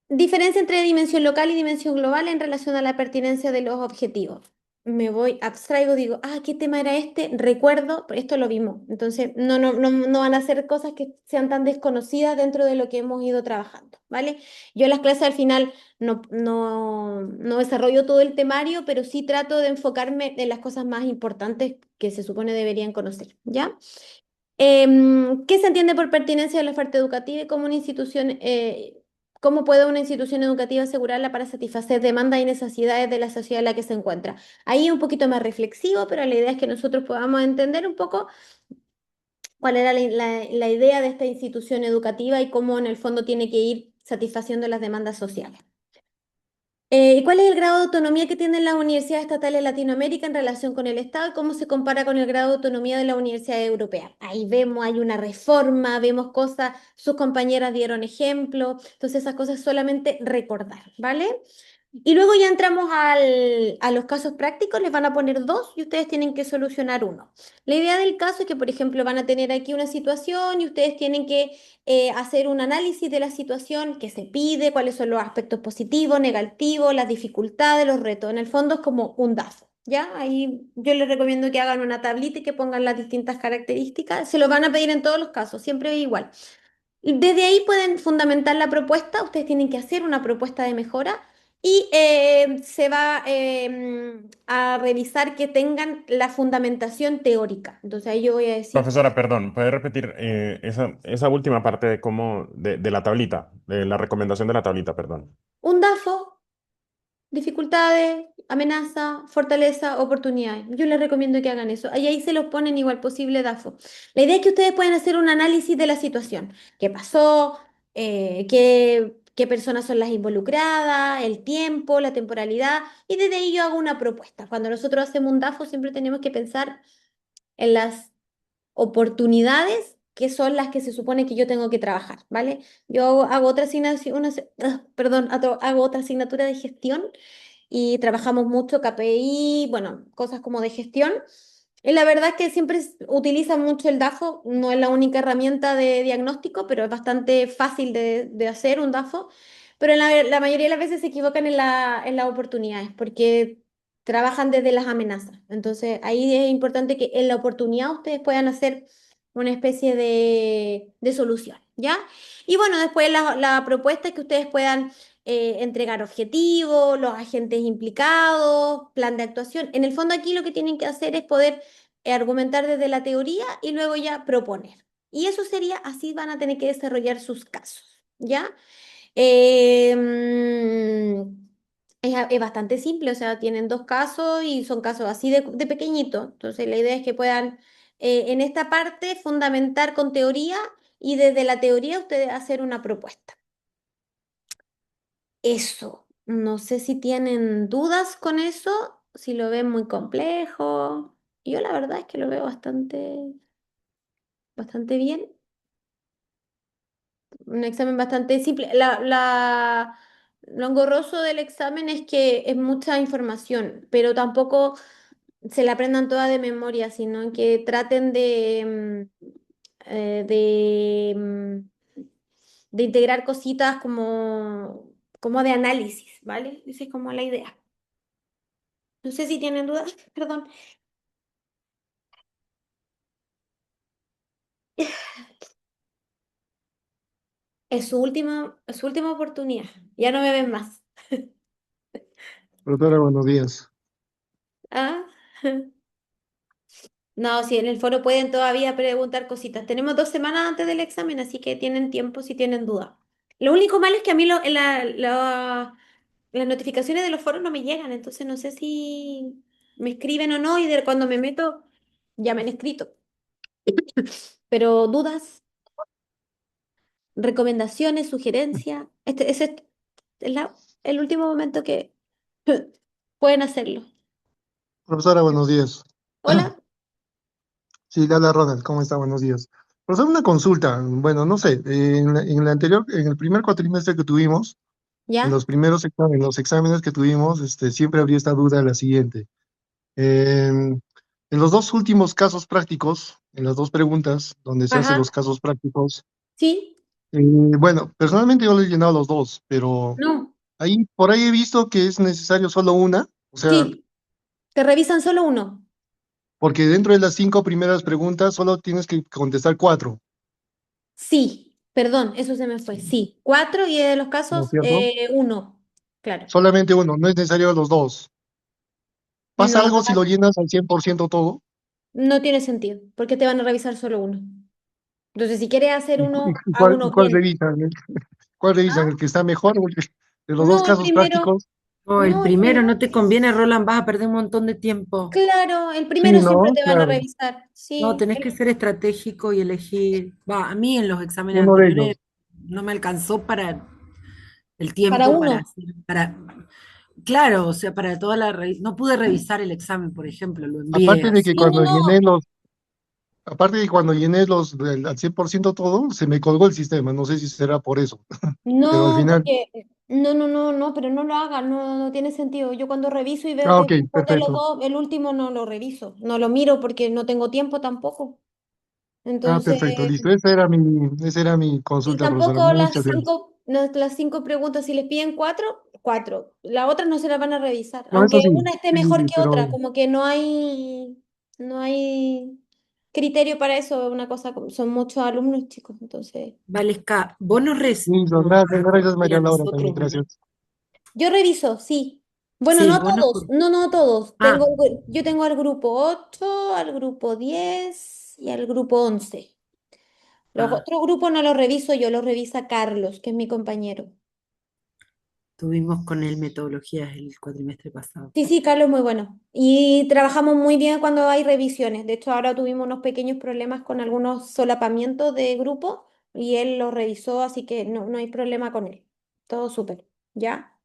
Diferencia entre dimensión local y dimensión global en relación a la pertinencia de los objetivos. Me voy, abstraigo, digo, ¿qué tema era este? Recuerdo, pues esto lo vimos. Entonces, no van a ser cosas que sean tan desconocidas dentro de lo que hemos ido trabajando, ¿vale? Yo en las clases al final no desarrollo todo el temario, pero sí trato de enfocarme en las cosas más importantes que se supone deberían conocer, ¿ya? ¿Qué se entiende por pertinencia de la oferta educativa y cómo una institución, cómo puede una institución educativa asegurarla para satisfacer demandas y necesidades de la sociedad en la que se encuentra? Ahí un poquito más reflexivo, pero la idea es que nosotros podamos entender un poco cuál era la idea de esta institución educativa y cómo en el fondo tiene que ir satisfaciendo las demandas sociales. ¿Y cuál es el grado de autonomía que tienen las universidades estatales de Latinoamérica en relación con el Estado y cómo se compara con el grado de autonomía de las universidades europeas? Ahí vemos, hay una reforma, vemos cosas, sus compañeras dieron ejemplo, entonces esas cosas solamente recordar, ¿vale? Y luego ya entramos a los casos prácticos, les van a poner dos y ustedes tienen que solucionar uno. La idea del caso es que, por ejemplo, van a tener aquí una situación y ustedes tienen que hacer un análisis de la situación que se pide, cuáles son los aspectos positivos, negativos, las dificultades, los retos. En el fondo es como un DAFO, ¿ya? Ahí yo les recomiendo que hagan una tablita y que pongan las distintas características. Se lo van a pedir en todos los casos, siempre es igual. Desde ahí pueden fundamentar la propuesta, ustedes tienen que hacer una propuesta de mejora y se va a revisar que tengan la fundamentación teórica. Entonces ahí yo voy a decir, Profesora, perdón, ¿puede repetir esa última parte de cómo, de la tablita, de la recomendación de la tablita, perdón? un DAFO, dificultades, amenaza, fortaleza, oportunidades. Yo les recomiendo que hagan eso. Ahí se los ponen igual posible DAFO. La idea es que ustedes puedan hacer un análisis de la situación. ¿Qué pasó? ¿Qué personas son las involucradas? El tiempo, la temporalidad. Y desde ahí yo hago una propuesta. Cuando nosotros hacemos un DAFO siempre tenemos que pensar en las oportunidades que son las que se supone que yo tengo que trabajar, ¿vale? Yo hago otra asignación, perdón, hago otra asignatura de gestión y trabajamos mucho KPI, bueno, cosas como de gestión. Y la verdad es que siempre utiliza mucho el DAFO, no es la única herramienta de diagnóstico, pero es bastante fácil de hacer un DAFO. Pero la mayoría de las veces se equivocan en las oportunidades, porque trabajan desde las amenazas. Entonces, ahí es importante que en la oportunidad ustedes puedan hacer una especie de solución, ¿ya? Y bueno, después la propuesta es que ustedes puedan entregar objetivos, los agentes implicados, plan de actuación. En el fondo aquí lo que tienen que hacer es poder argumentar desde la teoría y luego ya proponer. Y eso sería, así van a tener que desarrollar sus casos, ¿ya? Es bastante simple, o sea, tienen dos casos y son casos así de pequeñito. Entonces, la idea es que puedan en esta parte fundamentar con teoría y desde la teoría ustedes hacer una propuesta. Eso. No sé si tienen dudas con eso, si lo ven muy complejo. Yo la verdad es que lo veo bastante bien. Un examen bastante simple. Lo engorroso del examen es que es mucha información, pero tampoco se la aprendan toda de memoria, sino que traten de de integrar cositas como de análisis, ¿vale? Esa es como la idea. No sé si tienen dudas, perdón. Es su última oportunidad. Ya no me ven más. Doctora, buenos días. Ah. No, sí, en el foro pueden todavía preguntar cositas. Tenemos 2 semanas antes del examen, así que tienen tiempo si tienen duda. Lo único malo es que a mí las notificaciones de los foros no me llegan, entonces no sé si me escriben o no y cuando me meto ya me han escrito. Pero dudas, recomendaciones, sugerencias, ese es el último momento que pueden hacerlo. Profesora, buenos días. Hola, Sí, le habla Ronald, ¿cómo está? Buenos días. Profesor, una consulta. Bueno, no sé, en la anterior, en el primer cuatrimestre que tuvimos, en ¿ya? los primeros exámenes, los exámenes que tuvimos, siempre habría esta duda la siguiente. En los dos últimos casos prácticos, en las dos preguntas, donde se hacen los Ajá, casos prácticos, sí, bueno, personalmente yo le he llenado los dos, pero no, por ahí he visto que es necesario solo una, o sea, sí, te revisan solo uno. porque dentro de las cinco primeras preguntas solo tienes que contestar cuatro, Sí, perdón, eso se me fue. Sí, 4 y de los ¿no es casos, cierto? 1. Claro. Solamente uno, no es necesario los dos. ¿Pasa No, algo si lo llenas al 100% todo? no tiene sentido, porque te van a revisar solo uno. Entonces, si quieres hacer ¿Y, uno, y a cuál, y uno cuál bien. revisan? ¿Cuál revisan? ¿El Ah, que está mejor? ¿O de los dos no, el casos primero, prácticos? No, el no, el primero primero. no te conviene, Roland, vas a perder un montón de tiempo. Claro, el Sí, primero siempre ¿no? te van a Claro, revisar. No, Sí, tenés que ser estratégico y elegir. Va, a mí en los exámenes uno de anteriores ellos. no me alcanzó para el para tiempo para uno. hacer, claro, o sea, para toda no pude revisar el examen, por ejemplo, lo envié Aparte de que así. No, no, cuando llené no. los, aparte de que cuando llené al 100% todo, se me colgó el sistema. No sé si será por eso, pero al No, final, porque no, no, no, no, pero no lo hagan, no, no tiene sentido. Yo cuando reviso y veo ah, que ok, después de los perfecto. dos, el último no lo reviso, no lo miro porque no tengo tiempo tampoco. Ah, Entonces, perfecto, listo. Esa era mi y consulta, profesora. tampoco Muchas gracias. las 5 preguntas, si les piden cuatro, cuatro. La otra no se la van a revisar, No, eso aunque sí, una esté sí, sí, mejor sí, que otra, pero como que no hay criterio para eso, una cosa, son muchos alumnos, chicos, entonces. Valesca, vos nos listo. recibimos Gracias, gracias, a María Laura, también. nosotros, Gracias. Yo reviso, sí. Bueno, sí, no vos nos... todos, no, no todos. Ah, Yo tengo al grupo 8, al grupo 10 y al grupo 11. Los ah, otros grupos no los reviso yo, los revisa Carlos, que es mi compañero. tuvimos con él metodologías el cuatrimestre pasado. Sí, sí, Carlos es muy bueno. Y trabajamos muy bien cuando hay revisiones. De hecho, ahora tuvimos unos pequeños problemas con algunos solapamientos de grupo y él los revisó, así que no, no hay problema con él. Todo súper. ¿Ya?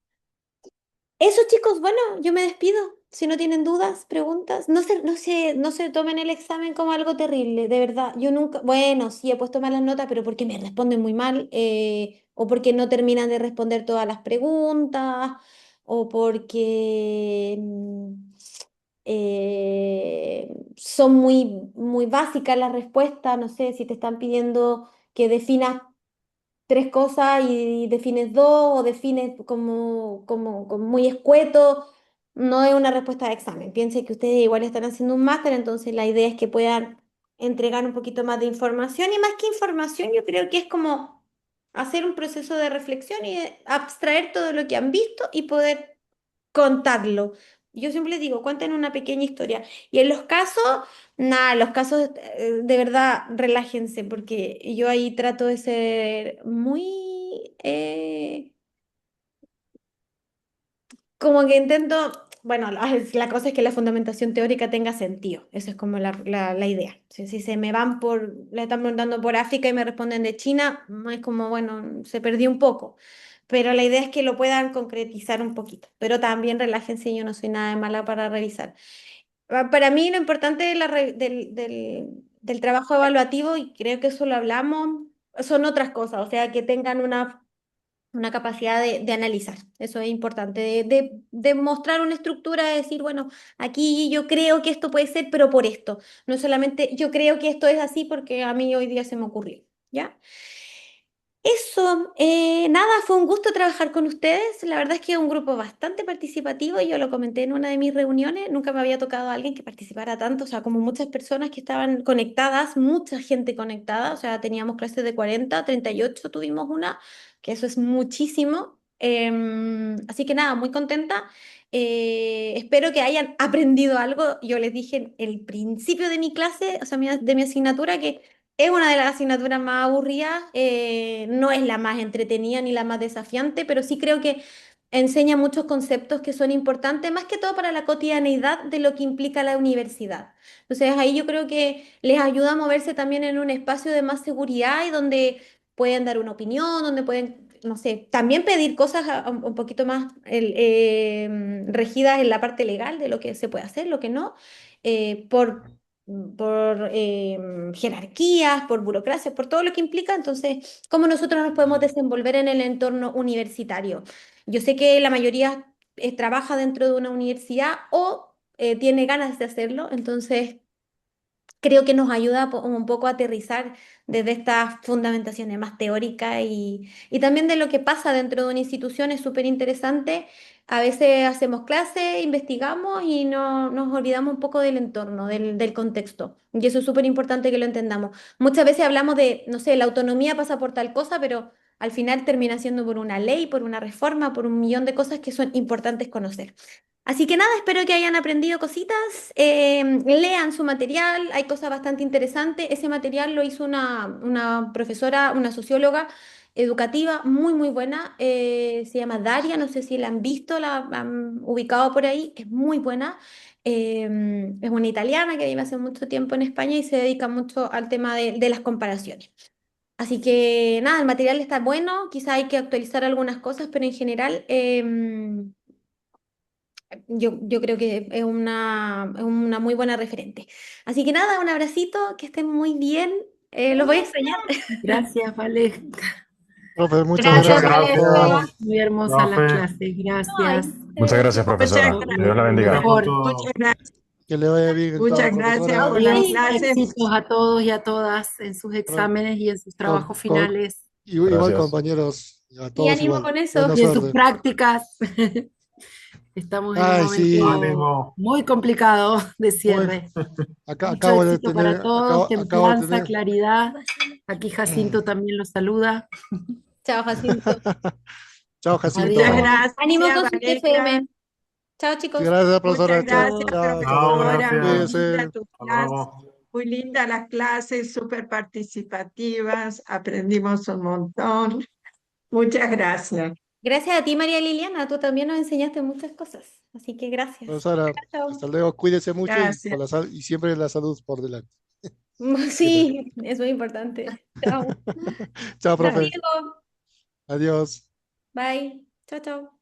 Eso, chicos, bueno, yo me despido. Si no tienen dudas, preguntas, no se tomen el examen como algo terrible, de verdad. Yo nunca, bueno, sí he puesto malas notas, pero porque me responden muy mal, o porque no terminan de responder todas las preguntas, o porque son muy, muy básicas las respuestas. No sé si te están pidiendo que definas 3 cosas y defines dos o defines como muy escueto, no es una respuesta de examen. Piense que ustedes igual están haciendo un máster, entonces la idea es que puedan entregar un poquito más de información y más que información, yo creo que es como hacer un proceso de reflexión y de abstraer todo lo que han visto y poder contarlo. Yo siempre les digo, cuenten una pequeña historia. Y en los casos, nada, los casos, de verdad, relájense, porque yo ahí trato de ser muy, como que intento, bueno, la cosa es que la fundamentación teórica tenga sentido. Esa es como la idea. Si se me van le están preguntando por África y me responden de China, es como, bueno, se perdió un poco. Pero la idea es que lo puedan concretizar un poquito. Pero también relájense, yo no soy nada de mala para revisar. Para mí lo importante del trabajo evaluativo, y creo que eso lo hablamos, son otras cosas, o sea, que tengan una capacidad de analizar. Eso es importante, de mostrar una estructura, de decir, bueno, aquí yo creo que esto puede ser, pero por esto. No solamente yo creo que esto es así porque a mí hoy día se me ocurrió, ¿ya? Eso, nada, fue un gusto trabajar con ustedes. La verdad es que es un grupo bastante participativo y yo lo comenté en una de mis reuniones. Nunca me había tocado a alguien que participara tanto, o sea, como muchas personas que estaban conectadas, mucha gente conectada. O sea, teníamos clases de 40, 38 tuvimos una, que eso es muchísimo. Así que nada, muy contenta. Espero que hayan aprendido algo. Yo les dije en el principio de mi clase, o sea, de mi asignatura, que es una de las asignaturas más aburridas, no es la más entretenida ni la más desafiante, pero sí creo que enseña muchos conceptos que son importantes, más que todo para la cotidianeidad de lo que implica la universidad. Entonces ahí yo creo que les ayuda a moverse también en un espacio de más seguridad y donde pueden dar una opinión, donde pueden, no sé, también pedir cosas un poquito más regidas en la parte legal de lo que se puede hacer, lo que no, por jerarquías, por burocracia, por todo lo que implica. Entonces, cómo nosotros nos podemos desenvolver en el entorno universitario. Yo sé que la mayoría trabaja dentro de una universidad o tiene ganas de hacerlo, entonces creo que nos ayuda un poco a aterrizar desde estas fundamentaciones más teóricas y también de lo que pasa dentro de una institución es súper interesante. A veces hacemos clases, investigamos y no, nos olvidamos un poco del entorno, del contexto. Y eso es súper importante que lo entendamos. Muchas veces hablamos de, no sé, la autonomía pasa por tal cosa, pero al final termina siendo por una ley, por una reforma, por un millón de cosas que son importantes conocer. Así que nada, espero que hayan aprendido cositas, lean su material, hay cosas bastante interesantes. Ese material lo hizo una profesora, una socióloga educativa muy, muy buena, se llama Daria, no sé si la han visto, la han ubicado por ahí, es muy buena. Es una italiana que vive hace mucho tiempo en España y se dedica mucho al tema de las comparaciones. Así que nada, el material está bueno, quizá hay que actualizar algunas cosas, pero en general yo creo que es una muy buena referente. Así que nada, un abracito, que estén muy bien. Los voy a extrañar. Gracias, Vale. Profe, muchas Gracias, Muchas gracias por gracias, todo. Valeria. Muy hermosa la profe. clase, gracias. Ay, Muchas gracias, Muchas profesora. gracias. Dios la Lo Nos bendiga. vemos mejor. Muchas todos. gracias. Que le vaya bien en todo, Muchas gracias profesora. por las Sí, clases. éxitos a todos y a todas en sus Pro- exámenes y en sus con- trabajos con- finales igual, Gracias. compañeros, a y todos ánimo igual. con eso. Buena y en sus suerte. prácticas. Estamos en un Ay, sí, momento Ánimo. muy complicado de muy, cierre. Mucho éxito para todos, acabo de templanza, tener. claridad. Aquí Jacinto también los saluda. Chao, Jacinto. Chao, Muchas Jacinto. Adiós. Ánimo gracias, con su Valeria. TFM. Chao, chicos. Gracias, Muchas profesora. Chao, gracias, Chao. chao, hasta Chao, luego. profesora. Muy gracias. linda Cuídese. tu Hasta clase. luego. Muy linda las clases, súper participativas. Aprendimos un montón. Muchas gracias. Gracias a ti, María Liliana. Tú también nos enseñaste muchas cosas. Así que gracias. Profesora, Chao. hasta luego. Cuídese mucho y, Gracias. y siempre la salud por delante. Siempre. Sí, eso es importante. Chao. Chao, Hasta profe. luego. Adiós. Bye. Chao, chao.